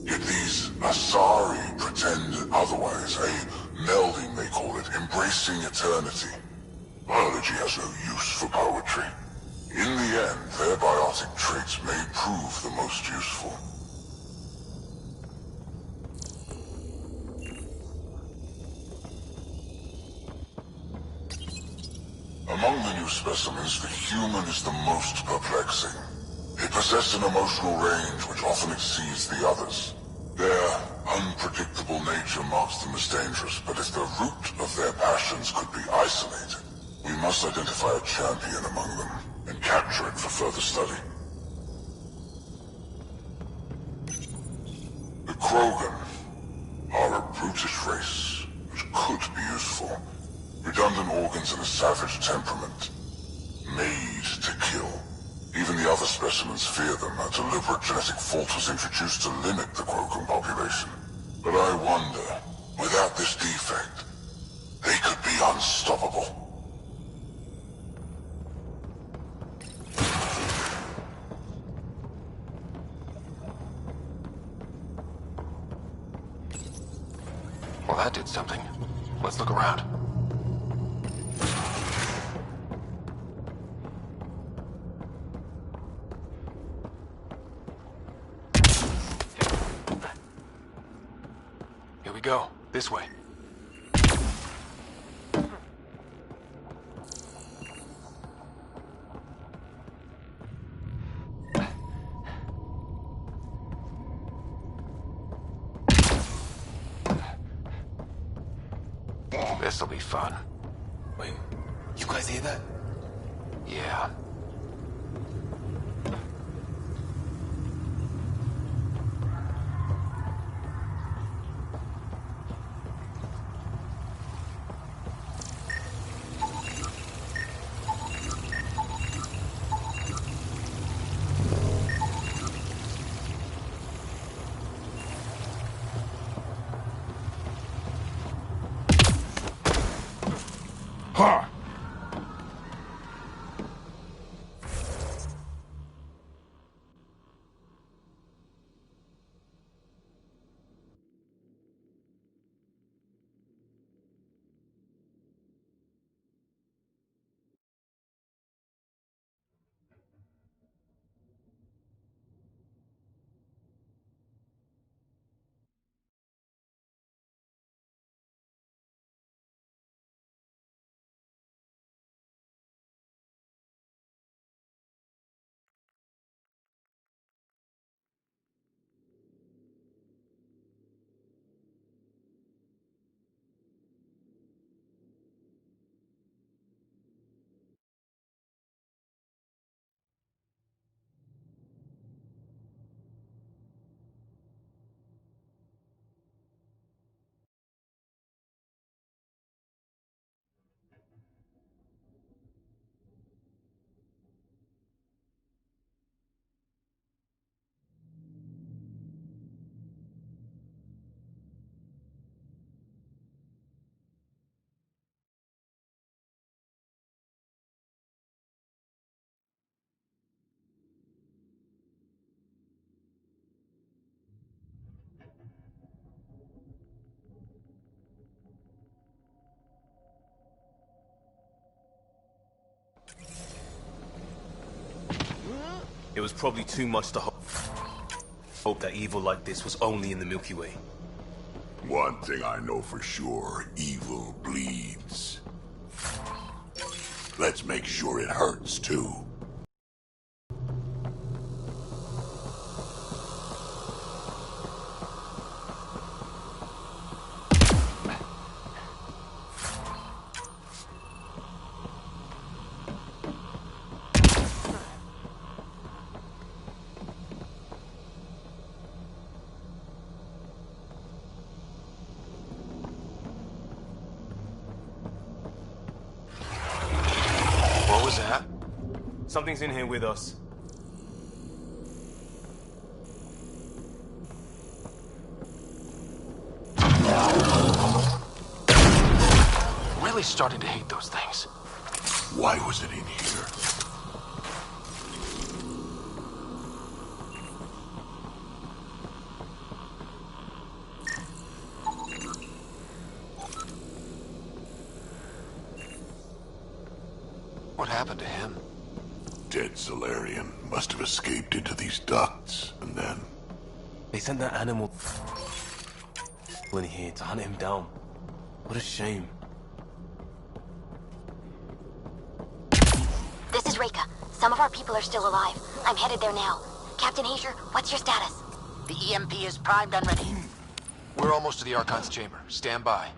Speaker 6: Yet these Asari pretend otherwise. A melding, they call it, embracing eternity. Biology has no use for poetry. In the end, their biotic traits may prove the most useful. Among the new specimens, the human is the most perplexing. They possess an emotional range which often exceeds the others. Their unpredictable nature marks them as dangerous, but if the root of their passions could be isolated, we must identify a champion among them and capture it for further study. The Krogan are a brutish race which could be useful. Redundant organs and a savage temperament. Made to kill. Even the other specimens fear them. A deliberate genetic fault was introduced to limit the Krogan population. But I wonder, without this defect, they could be unstoppable.
Speaker 2: Well, that did something. Let's look around. Here we go. This way. This'll be fun.
Speaker 5: Wait, you guys hear that?
Speaker 2: Yeah.
Speaker 5: It was probably too much to hope that evil like this was only in the Milky Way.
Speaker 6: One thing I know for sure, evil bleeds. Let's make sure it hurts, too.
Speaker 2: What was that?
Speaker 5: Something's in here with us.
Speaker 2: Really starting to hate those things.
Speaker 6: Why was it in here?
Speaker 2: What happened to him?
Speaker 6: Dead Solarian must have escaped into these ducts, and then...
Speaker 5: They sent that animal in here to hunt him down. What a shame.
Speaker 7: This is Reika. Some of our people are still alive. I'm headed there now. Captain Hager, what's your status?
Speaker 4: The EMP is primed and ready.
Speaker 2: We're almost to the Archon's chamber. Stand by.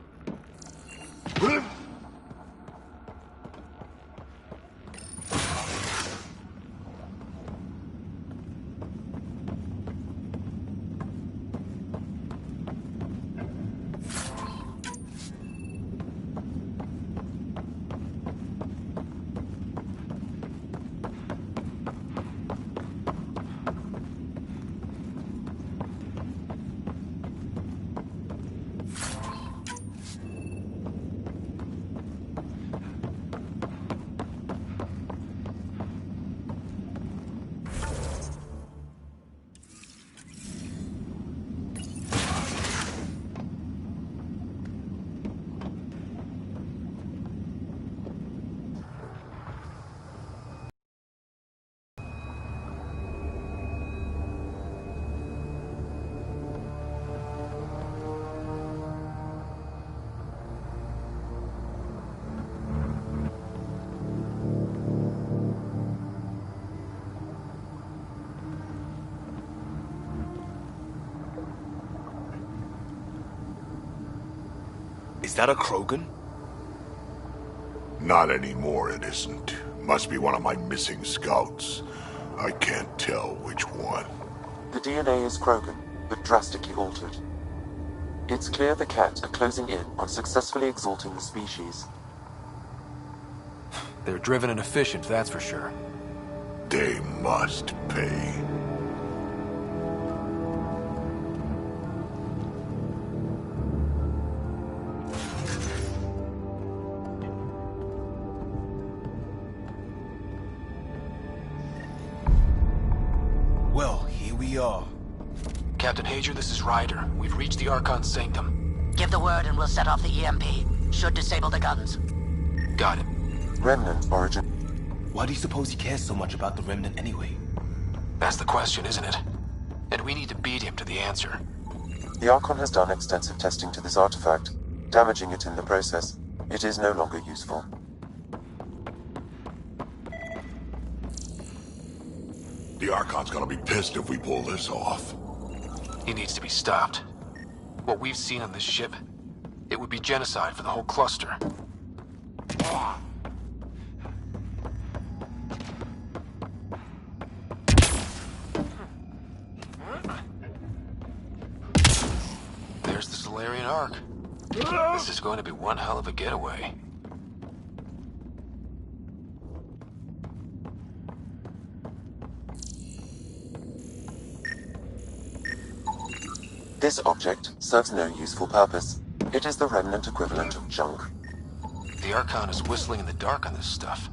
Speaker 5: Is that a Krogan?
Speaker 6: Not anymore, it isn't. Must be one of my missing scouts. I can't tell which one.
Speaker 1: The DNA is Krogan, but drastically altered. It's clear the Ket are closing in on successfully exalting the species.
Speaker 9: They're driven and efficient, that's for sure.
Speaker 6: They must pay.
Speaker 5: Well, here we are.
Speaker 2: Captain Hager, this is Ryder. We've reached the Archon's sanctum.
Speaker 4: Give the word and we'll set off the EMP. Should disable the guns.
Speaker 2: Got it.
Speaker 1: Remnant origin.
Speaker 5: Why do you suppose he cares so much about the Remnant anyway?
Speaker 2: That's the question, isn't it? And we need to beat him to the answer.
Speaker 1: The Archon has done extensive testing to this artifact, damaging it in the process. It is no longer useful.
Speaker 6: The Archon's gonna be pissed if we pull this off.
Speaker 2: He needs to be stopped. What we've seen on this ship, it would be genocide for the whole cluster. There's the Solarian Ark. This is going to be one hell of a getaway.
Speaker 1: This object serves no useful purpose. It is the Remnant equivalent of junk.
Speaker 2: The Archon is whistling in the dark on this stuff.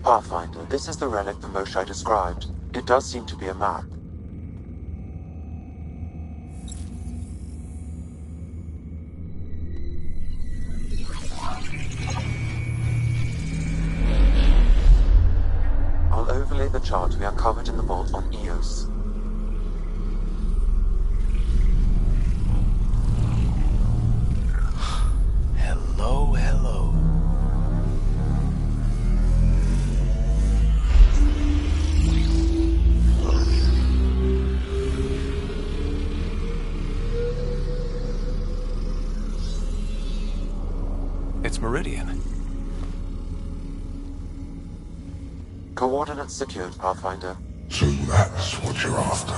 Speaker 1: Pathfinder, this is the relic the Moshai described. It does seem to be a map. I'll overlay the chart we uncovered in the vault on Eos.
Speaker 5: Hello, hello.
Speaker 9: It's Meridian.
Speaker 1: Coordinates secured, Pathfinder.
Speaker 6: So that's what you're after.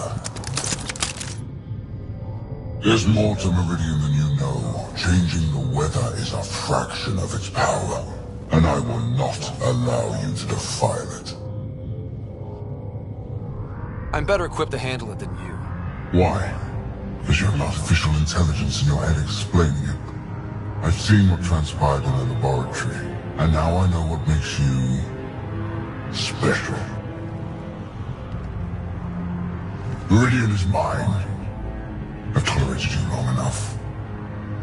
Speaker 6: There's more to Meridian than you know. Changing the weather is a fraction of its power, and I will not allow you to defile it.
Speaker 9: I'm better equipped to handle it than you.
Speaker 6: Why? Because you have artificial intelligence in your head explaining it. I've seen what transpired in the laboratory, and now I know what makes you special. Meridian is mine. I've tolerated you long enough.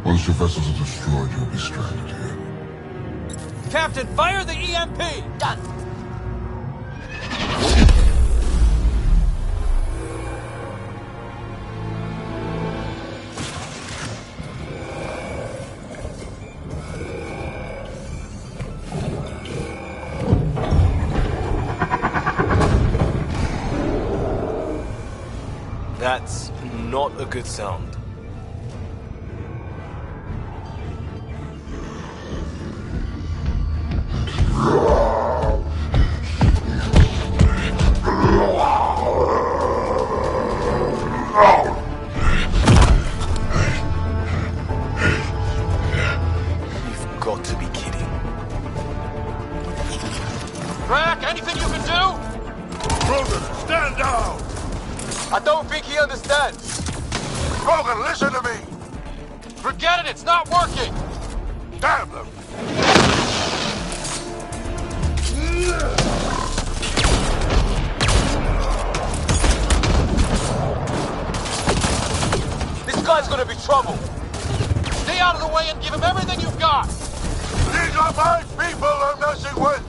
Speaker 6: Once your vessels are destroyed, you'll be stranded here.
Speaker 9: Captain, fire the EMP!
Speaker 4: Done.
Speaker 5: That's not a good sound. You've got to be kidding.
Speaker 9: Drac, anything you can do?
Speaker 6: Brogan, stand down!
Speaker 9: I don't think he understands.
Speaker 6: Brogan, listen to me!
Speaker 9: Forget it, it's not working!
Speaker 6: Damn them!
Speaker 9: This guy's gonna be trouble. Stay out of the way and give him everything you've got!
Speaker 6: These are my people I'm messing with!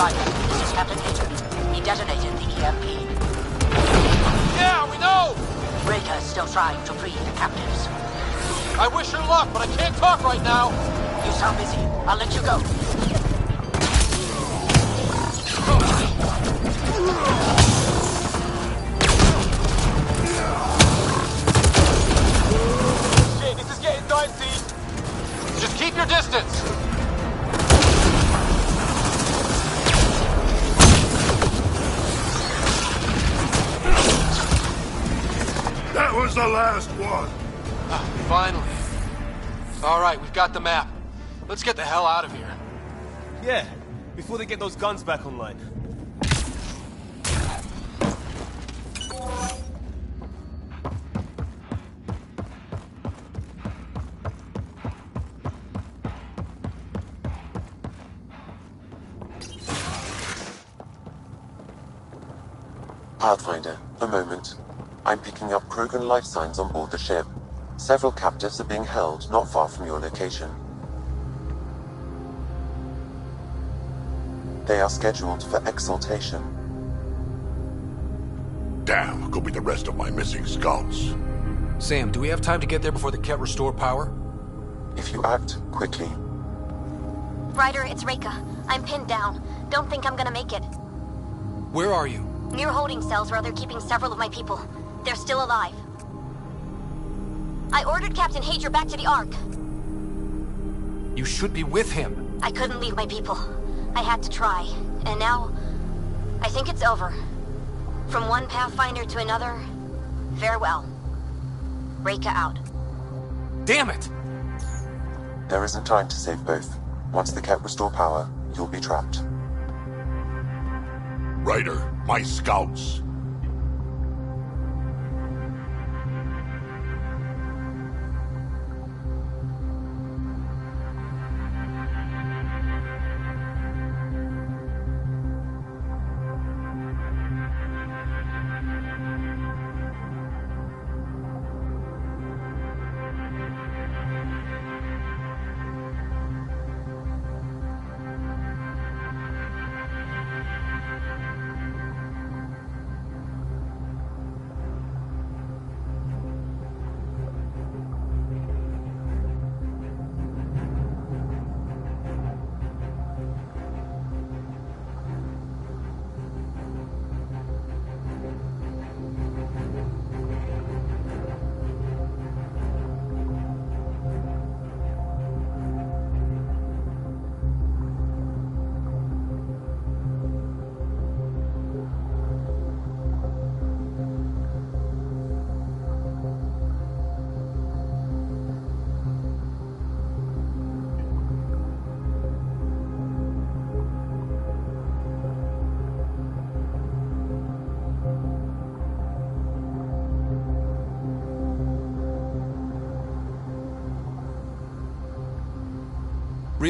Speaker 4: Right, this is Captain Hager. He detonated the EMP.
Speaker 9: Yeah, we know!
Speaker 4: Raker's still trying to free the captives.
Speaker 9: I wish her luck, but I can't talk right now.
Speaker 4: You sound busy. I'll let you go.
Speaker 9: Shit, this is getting dicey. Just keep your distance.
Speaker 6: That was the last one!
Speaker 9: Finally. All right, we've got the map. Let's get the hell out of here.
Speaker 5: Yeah, before they get those guns back online.
Speaker 1: Pathfinder, a moment. I'm picking up Krogan life signs on board the ship. Several captives are being held not far from your location. They are scheduled for exaltation.
Speaker 6: Damn, could be the rest of my missing scouts.
Speaker 9: Sam, do we have time to get there before the Ket restore power?
Speaker 1: If you act quickly.
Speaker 7: Ryder, it's Reika. I'm pinned down. Don't think I'm gonna make it.
Speaker 9: Where are you?
Speaker 7: Near holding cells where they're keeping several of my people. They're still alive. I ordered Captain Hager back to the Ark.
Speaker 9: You should be with him.
Speaker 7: I couldn't leave my people. I had to try. And now, I think it's over. From one Pathfinder to another, farewell. Reika out.
Speaker 9: Damn it!
Speaker 1: There isn't time to save both. Once the Ket restore power, you'll be trapped.
Speaker 6: Ryder, my scouts.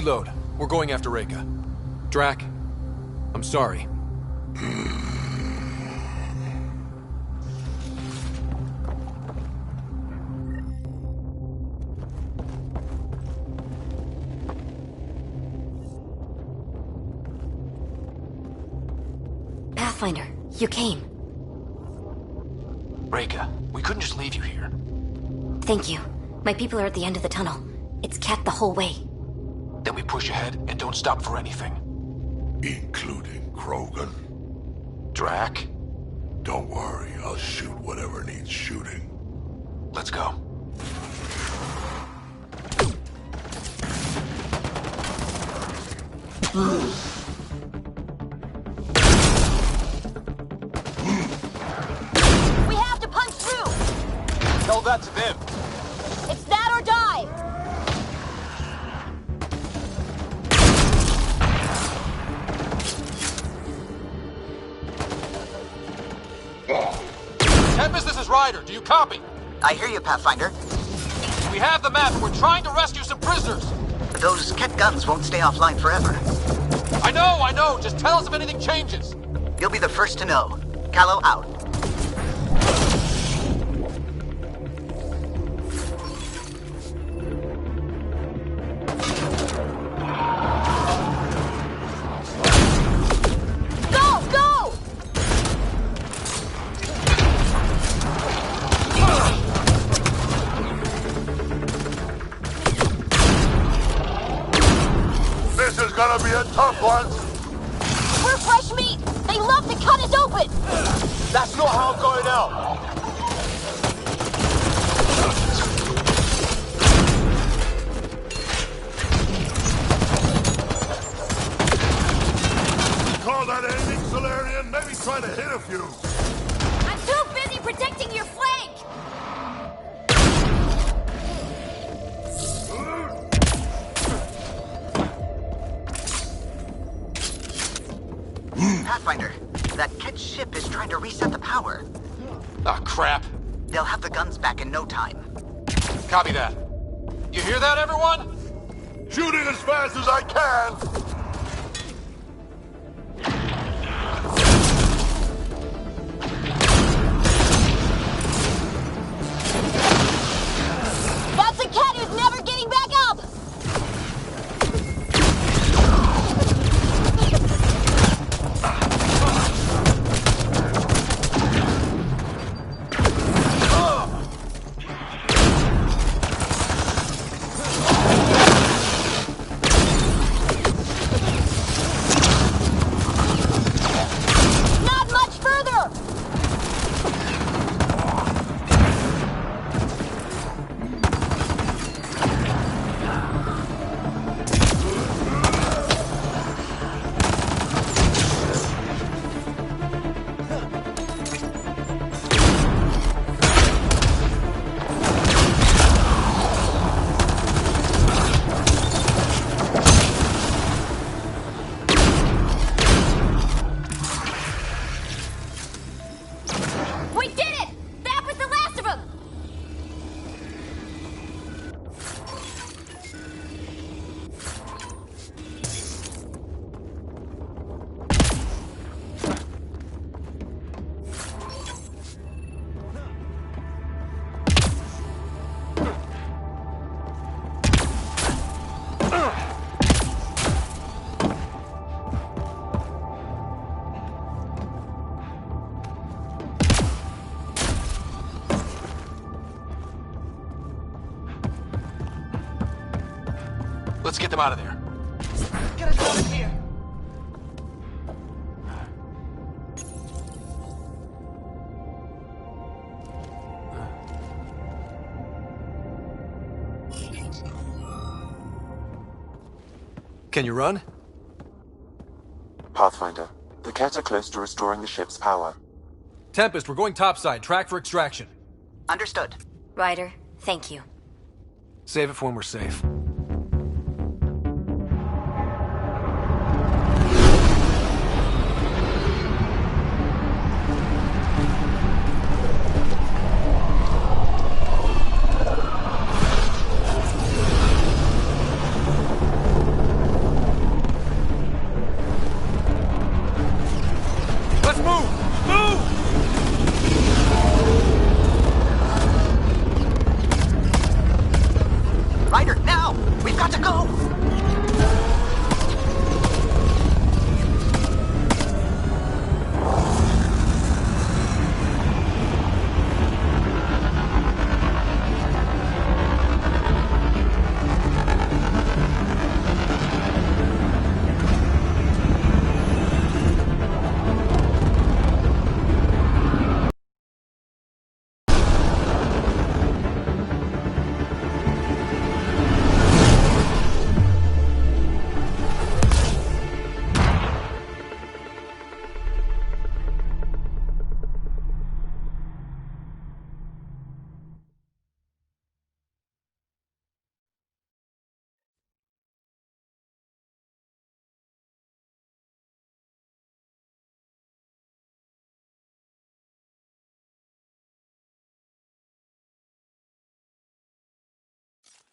Speaker 9: Reload. We're going after Reka. Drac, I'm sorry.
Speaker 7: Pathfinder, you came.
Speaker 9: Reka, we couldn't just leave you here.
Speaker 7: Thank you. My people are at the end of the tunnel. It's kept the whole way.
Speaker 9: Then we push ahead and don't stop for anything.
Speaker 6: Including Krogan?
Speaker 9: Drac?
Speaker 6: Don't worry, I'll shoot whatever needs shooting.
Speaker 9: Let's go.
Speaker 14: We have to punch through!
Speaker 9: Tell that to them.
Speaker 14: It's that or die!
Speaker 9: Tempest, this is Ryder. Do you copy?
Speaker 8: I hear you, Pathfinder.
Speaker 9: We have the map and we're trying to rescue some prisoners.
Speaker 8: Those Ket guns won't stay offline forever.
Speaker 9: I know. Just tell us if anything changes.
Speaker 8: You'll be the first to know. Callow out.
Speaker 6: Gonna be a tough one.
Speaker 14: We're fresh meat. They love to cut us open.
Speaker 9: That's not how I'm going out.
Speaker 6: Call that aiming, Solarian? Maybe try to hit a few.
Speaker 14: I'm too busy protecting your flank.
Speaker 8: Pathfinder, that Ket ship is trying to reset the power.
Speaker 9: Ah, crap.
Speaker 8: They'll have the guns back in no time.
Speaker 9: Copy that. You hear that, everyone?
Speaker 6: Shooting as fast as I can!
Speaker 14: That's a Ket who's never getting back up!
Speaker 9: Let's get them out of there.
Speaker 12: Get us out of here.
Speaker 9: Can you run?
Speaker 1: Pathfinder, the Ket are close to restoring the ship's power.
Speaker 9: Tempest, we're going topside. Track for extraction.
Speaker 8: Understood.
Speaker 7: Ryder, thank you.
Speaker 9: Save it for when we're safe.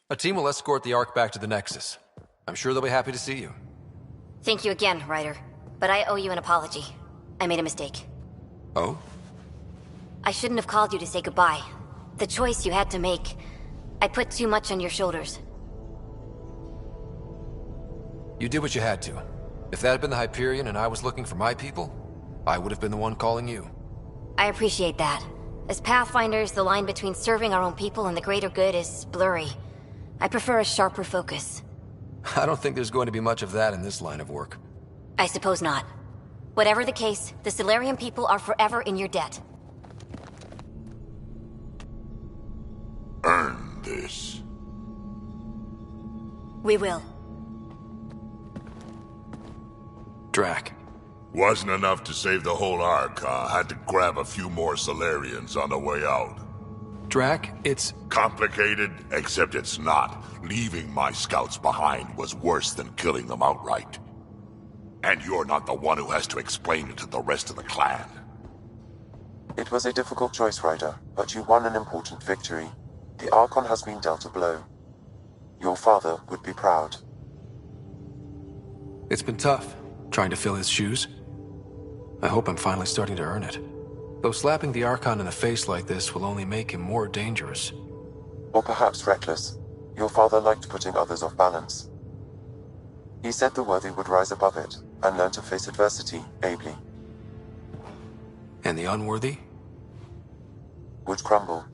Speaker 9: A team will escort the Ark back to the Nexus. I'm sure they'll be happy to see you.
Speaker 7: Thank you again, Ryder. But I owe you an apology. I made a mistake.
Speaker 9: Oh?
Speaker 7: I shouldn't have called you to say goodbye. The choice you had to make. I put too much on your shoulders.
Speaker 9: You did what you had to. If that had been the Hyperion and I was looking for my people, I would have been the one calling you.
Speaker 7: I appreciate that. As Pathfinders, the line between serving our own people and the greater good is blurry. I prefer a sharper focus.
Speaker 9: I don't think there's going to be much of that in this line of work.
Speaker 7: I suppose not. Whatever the case, the Solarian people are forever in your debt.
Speaker 6: Earn this.
Speaker 7: We will.
Speaker 9: Drac.
Speaker 6: Wasn't enough to save the whole Ark, huh? Had to grab a few more Solarians on the way out.
Speaker 9: Drac, it's...
Speaker 6: complicated, except it's not. Leaving my scouts behind was worse than killing them outright. And you're not the one who has to explain it to the rest of the clan.
Speaker 1: It was a difficult choice, Ryder, but you won an important victory. The Archon has been dealt a blow. Your father would be proud.
Speaker 9: It's been tough, trying to fill his shoes. I hope I'm finally starting to earn it. Though slapping the Archon in the face like this will only make him more dangerous.
Speaker 1: Or perhaps reckless. Your father liked putting others off balance. He said the worthy would rise above it, and learn to face adversity ably.
Speaker 9: And the unworthy?
Speaker 1: Would crumble.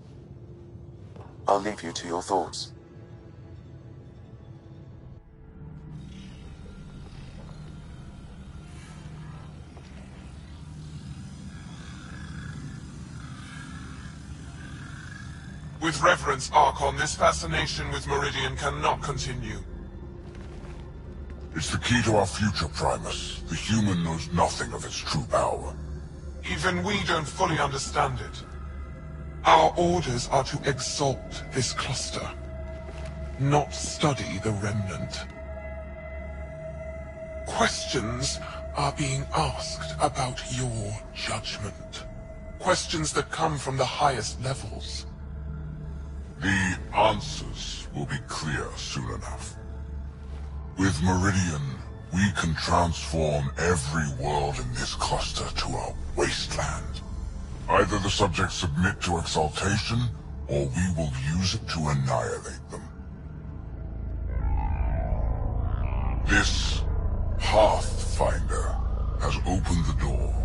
Speaker 1: I'll leave you to your thoughts.
Speaker 10: With reverence, Archon, this fascination with Meridian cannot continue.
Speaker 6: It's the key to our future, Primus. The human knows nothing of its true power.
Speaker 10: Even we don't fully understand it. Our orders are to exalt this cluster, not study the remnant. Questions are being asked about your judgment. Questions that come from the highest levels.
Speaker 6: The answers will be clear soon enough. With Meridian, we can transform every world in this cluster to a wasteland. Either the subjects submit to exaltation, or we will use it to annihilate them. This Pathfinder has opened the door.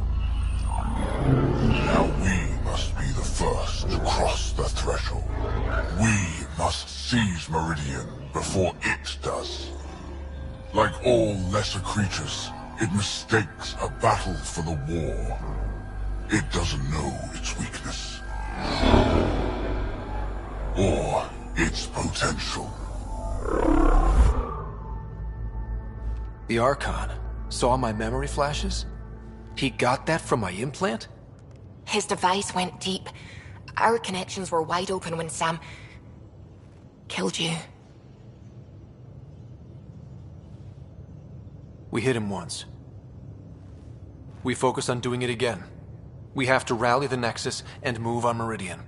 Speaker 6: Now we must be the first to cross the threshold. We must seize Meridian before it does. Like all lesser creatures, it mistakes a battle for the war. It doesn't know its weakness. Or its potential.
Speaker 9: The Archon saw my memory flashes? He got that from my implant?
Speaker 15: His device went deep. Our connections were wide open when Sam... killed you.
Speaker 9: We hit him once. We focus on doing it again. We have to rally the Nexus and move on Meridian.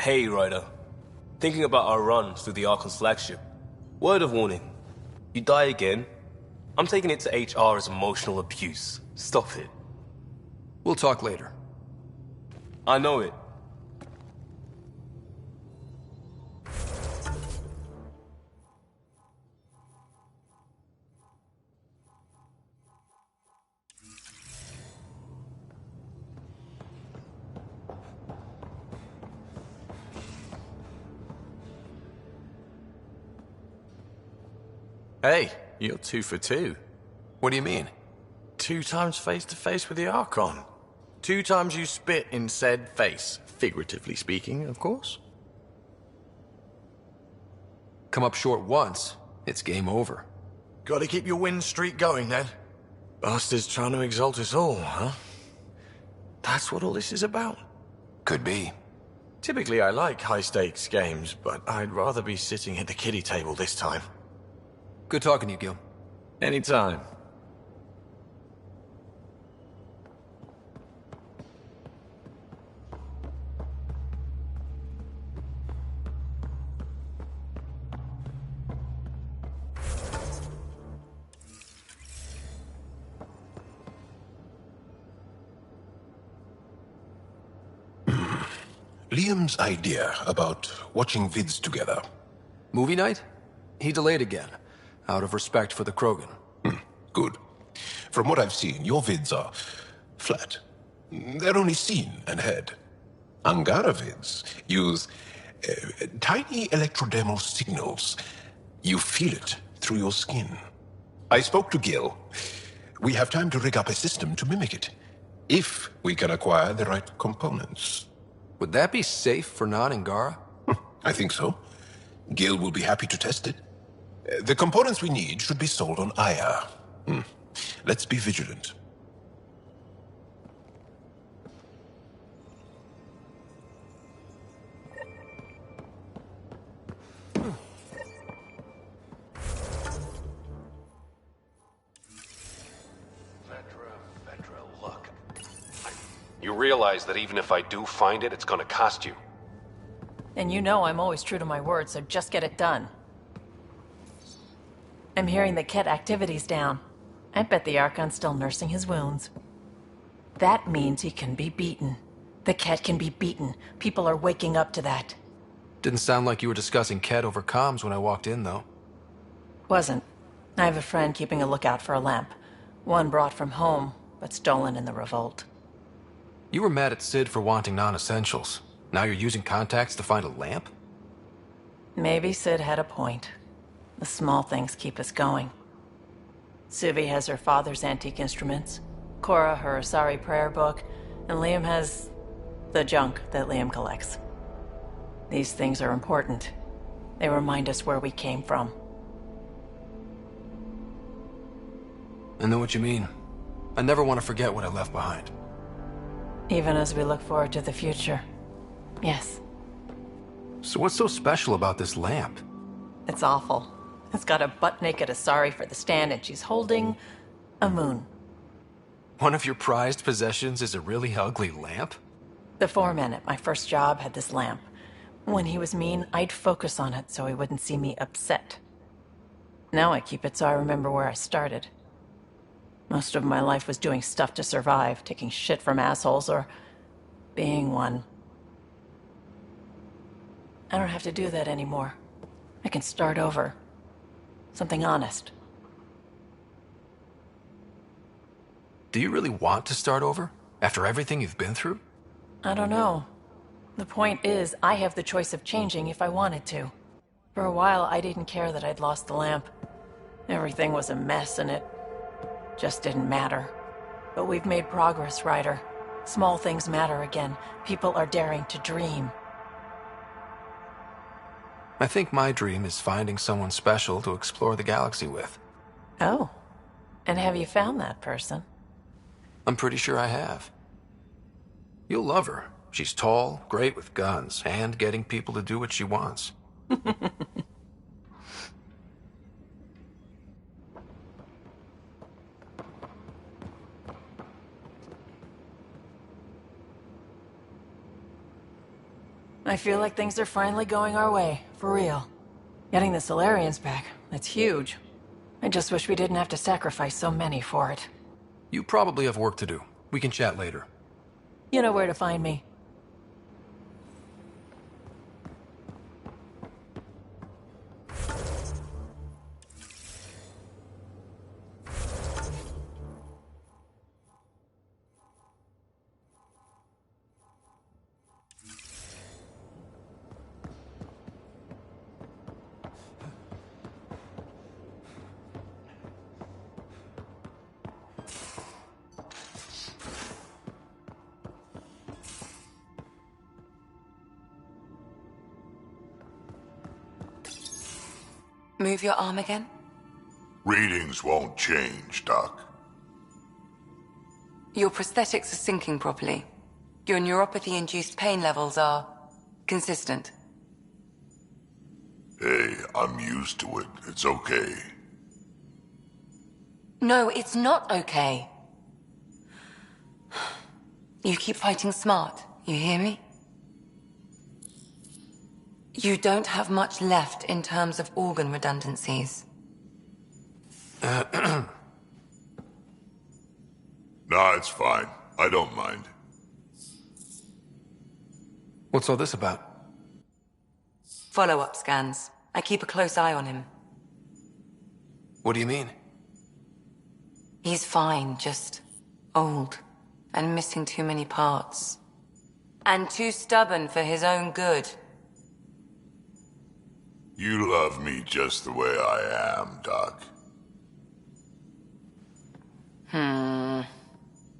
Speaker 5: Hey, Ryder. Thinking about our run through the Archon's flagship. Word of warning. You die again, I'm taking it to HR as emotional abuse. Stop it.
Speaker 9: We'll talk later.
Speaker 5: I know it.
Speaker 16: Hey, you're 2 for 2.
Speaker 9: What do you mean?
Speaker 16: 2 times face-to-face with the Archon. 2 times you spit in said face. Figuratively speaking, of course.
Speaker 9: Come up short once, it's game over.
Speaker 16: Gotta keep your win streak going, then. Bastard's trying to exalt us all, huh? That's what all this is about?
Speaker 9: Could be.
Speaker 16: Typically, I like high-stakes games, but I'd rather be sitting at the kiddie table this time.
Speaker 9: Good talking to you, Gil.
Speaker 16: Anytime.
Speaker 17: Liam's idea about watching vids together.
Speaker 9: Movie night? He delayed again, out of respect for the Krogan.
Speaker 17: Good. From what I've seen, your vids are flat. They're only seen and heard. Angara vids use tiny electrodermal signals. You feel it through your skin. I spoke to Gil. We have time to rig up a system to mimic it, if we can acquire the right components.
Speaker 9: Would that be safe for non-Angara?
Speaker 17: I think so. Gil will be happy to test it. The components we need should be sold on Aya. Let's be vigilant.
Speaker 18: Vedra, look. You realize that even if I do find it, it's gonna cost you.
Speaker 19: And you know I'm always true to my word, so just get it done. I'm hearing the Ket activity's down. I bet the Archon's still nursing his wounds. That means he can be beaten. The Ket can be beaten. People are waking up to that.
Speaker 9: Didn't sound like you were discussing Ket over comms when I walked in, though.
Speaker 19: Wasn't. I have a friend keeping a lookout for a lamp. One brought from home, but stolen in the revolt.
Speaker 9: You were mad at Sid for wanting non-essentials. Now you're using contacts to find a lamp?
Speaker 19: Maybe Sid had a point. The small things keep us going. Suvi has her father's antique instruments, Cora her Asari prayer book, and Liam has the junk that Liam collects. These things are important. They remind us where we came from.
Speaker 9: I know what you mean. I never want to forget what I left behind.
Speaker 19: Even as we look forward to the future. Yes.
Speaker 9: So what's so special about this lamp?
Speaker 19: It's awful. It's got a butt-naked Asari for the stand, and she's holding a moon.
Speaker 9: One of your prized possessions is a really ugly lamp?
Speaker 19: The foreman at my first job had this lamp. When he was mean, I'd focus on it so he wouldn't see me upset. Now I keep it so I remember where I started. Most of my life was doing stuff to survive, taking shit from assholes, or being one. I don't have to do that anymore. I can start over. Something honest.
Speaker 9: Do you really want to start over? After everything you've been through?
Speaker 19: I don't know. The point is, I have the choice of changing if I wanted to. For a while, I didn't care that I'd lost the lamp. Everything was a mess and it just didn't matter. But we've made progress, Ryder. Small things matter again. People are daring to dream.
Speaker 9: I think my dream is finding someone special to explore the galaxy with.
Speaker 19: Oh. And have you found that person?
Speaker 9: I'm pretty sure I have. You'll love her. She's tall, great with guns, and getting people to do what she wants.
Speaker 19: I feel like things are finally going our way, for real. Getting the Solarians back, that's huge. I just wish we didn't have to sacrifice so many for it.
Speaker 9: You probably have work to do. We can chat later.
Speaker 19: You know where to find me.
Speaker 15: Move your arm again?
Speaker 6: Readings won't change, Doc.
Speaker 15: Your prosthetics are syncing properly. Your neuropathy-induced pain levels are consistent.
Speaker 6: Hey, I'm used to it. It's okay.
Speaker 15: No, it's not okay. You keep fighting smart, you hear me? You don't have much left in terms of organ redundancies.
Speaker 6: Nah, it's fine. I don't mind.
Speaker 9: What's all this about?
Speaker 15: Follow-up scans. I keep a close eye on him.
Speaker 9: What do you mean?
Speaker 15: He's fine, just old and missing too many parts. And too stubborn for his own good.
Speaker 6: You love me just the way I am, Doc.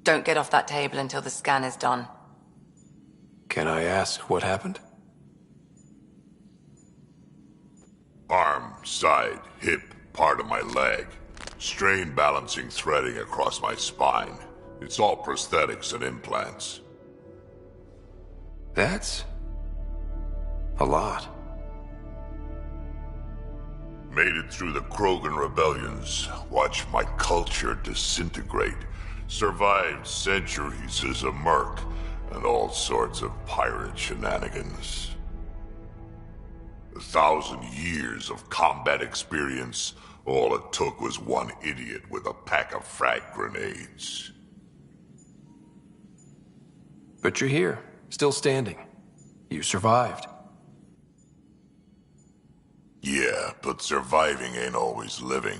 Speaker 15: Don't get off that table until the scan is done.
Speaker 9: Can I ask what happened?
Speaker 6: Arm, side, hip, part of my leg. Strain balancing threading across my spine. It's all prosthetics and implants.
Speaker 9: That's a lot.
Speaker 6: Made it through the Krogan rebellions. Watched my culture disintegrate. Survived centuries as a merc and all sorts of pirate shenanigans. 1,000 years of combat experience. All it took was one idiot with a pack of frag grenades.
Speaker 9: But you're here, still standing. You survived.
Speaker 6: Yeah, but surviving ain't always living.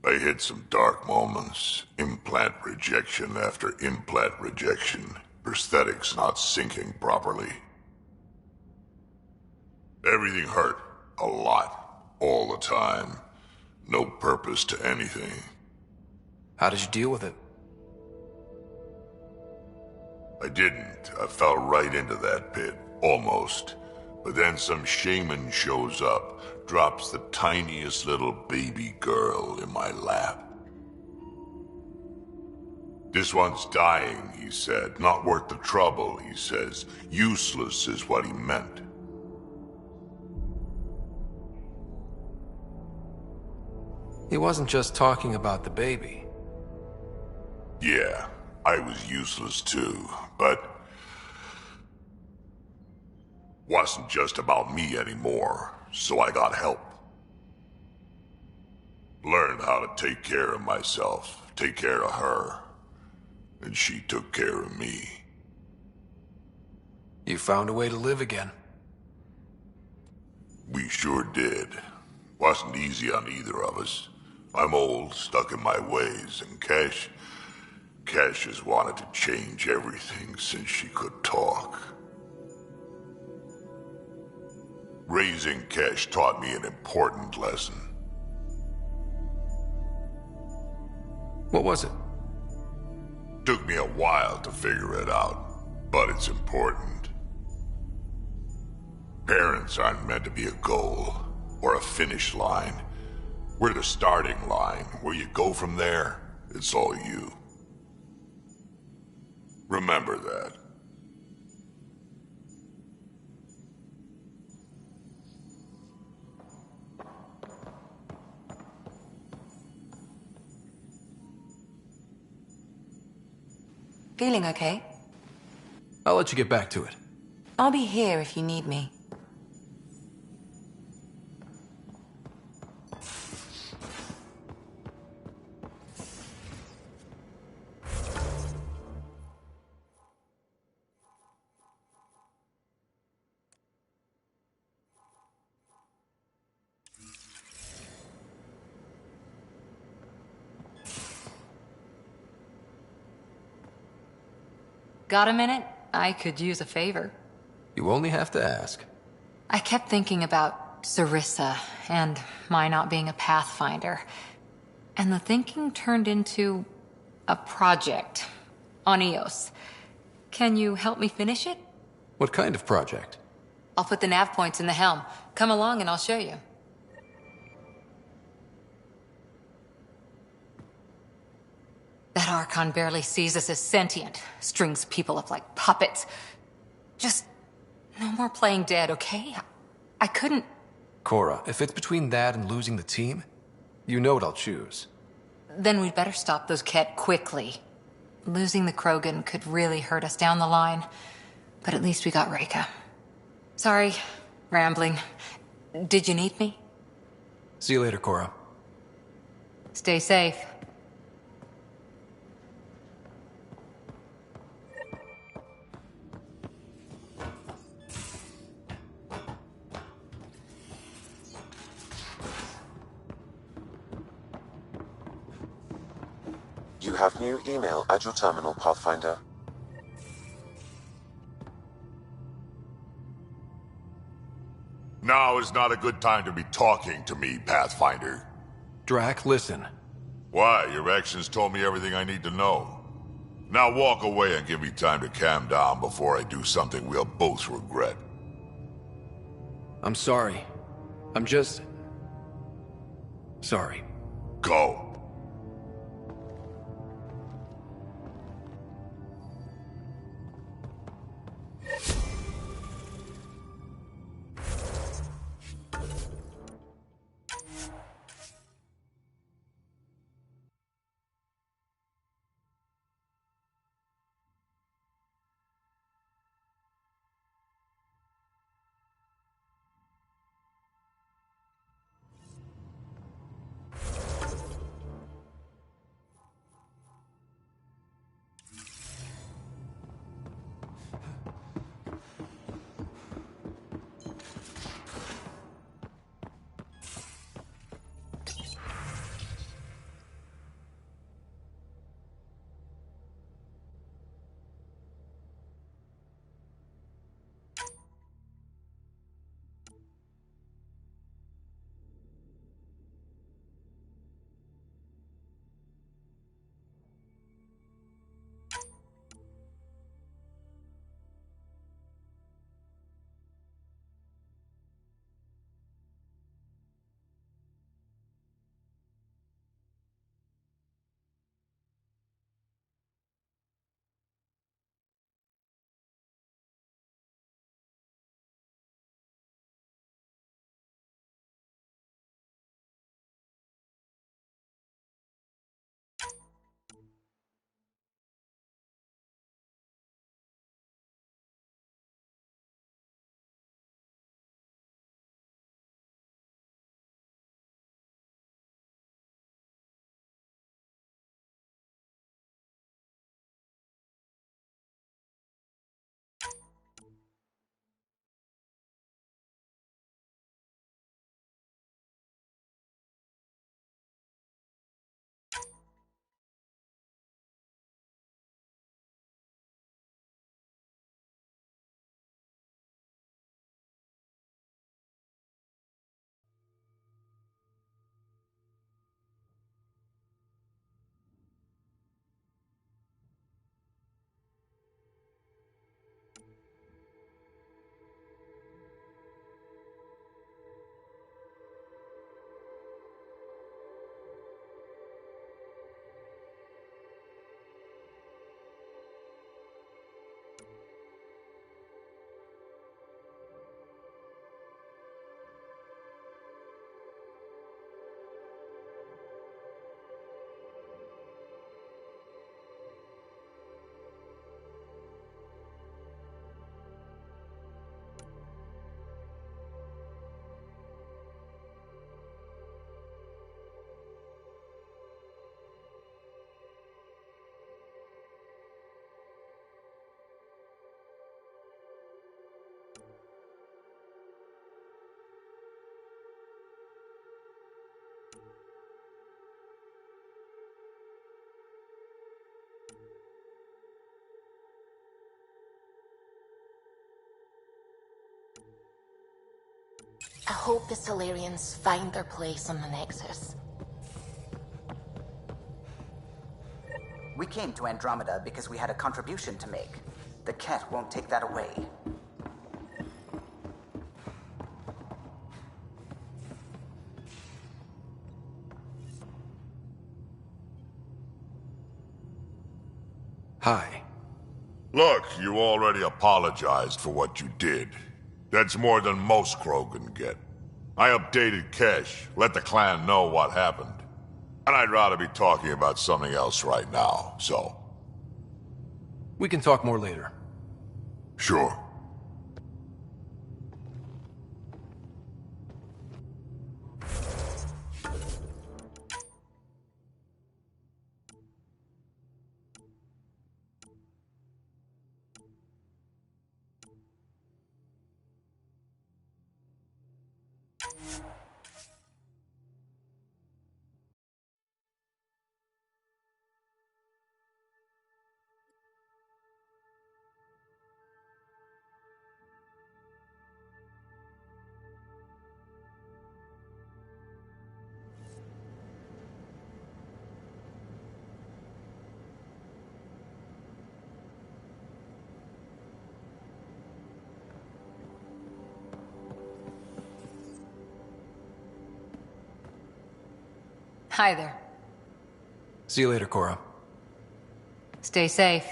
Speaker 6: I hit some dark moments. Implant rejection after implant rejection. Prosthetics not syncing properly. Everything hurt. A lot. All the time. No purpose to anything.
Speaker 9: How did you deal with it?
Speaker 6: I didn't. I fell right into that pit. Almost. But then some shaman shows up, drops the tiniest little baby girl in my lap. This one's dying, he said. Not worth the trouble, he says. Useless is what he meant.
Speaker 9: He wasn't just talking about the baby.
Speaker 6: Yeah, I was useless too, but wasn't just about me anymore, so I got help. Learned how to take care of myself, take care of her, and she took care of me.
Speaker 9: You found a way to live again.
Speaker 6: We sure did. Wasn't easy on either of us. I'm old, stuck in my ways, and Cash, Cash has wanted to change everything since she could talk. Raising Cash taught me an important lesson.
Speaker 9: What was it?
Speaker 6: Took me a while to figure it out, but it's important. Parents aren't meant to be a goal or a finish line. We're the starting line. Where you go from there, it's all you. Remember that.
Speaker 15: Feeling okay?
Speaker 9: I'll let you get back to it.
Speaker 15: I'll be here if you need me.
Speaker 20: Got a minute? I could use a favor.
Speaker 9: You only have to ask.
Speaker 20: I kept thinking about Sarissa and my not being a Pathfinder. And the thinking turned into a project on Eos. Can you help me finish it?
Speaker 9: What kind of project?
Speaker 20: I'll put the nav points in the helm. Come along and I'll show you. That Archon barely sees us as sentient. Strings people up like puppets. Just no more playing dead, okay? I couldn't...
Speaker 9: Cora, if it's between that and losing the team, you know what I'll choose.
Speaker 20: Then we'd better stop those Ket quickly. Losing the Krogan could really hurt us down the line. But at least we got Reka. Sorry, rambling. Did you need me?
Speaker 9: See you later, Cora.
Speaker 20: Stay safe.
Speaker 1: You have new email at your terminal, Pathfinder.
Speaker 6: Now is not a good time to be talking to me, Pathfinder.
Speaker 9: Drac, listen.
Speaker 6: Why? Your actions told me everything I need to know. Now walk away and give me time to calm down before I do something we'll both regret.
Speaker 9: I'm sorry. I'm just... sorry.
Speaker 6: Go.
Speaker 14: I hope the Solarians find their place on the Nexus.
Speaker 8: We came to Andromeda because we had a contribution to make. The Ket won't take that away.
Speaker 9: Hi.
Speaker 6: Look, you already apologized for what you did. That's more than most Krogan get. I updated Kesh, let the clan know what happened. And I'd rather be talking about something else right now, so...
Speaker 9: We can talk more later.
Speaker 6: Sure.
Speaker 20: Hi there.
Speaker 9: See you later, Cora.
Speaker 20: Stay safe.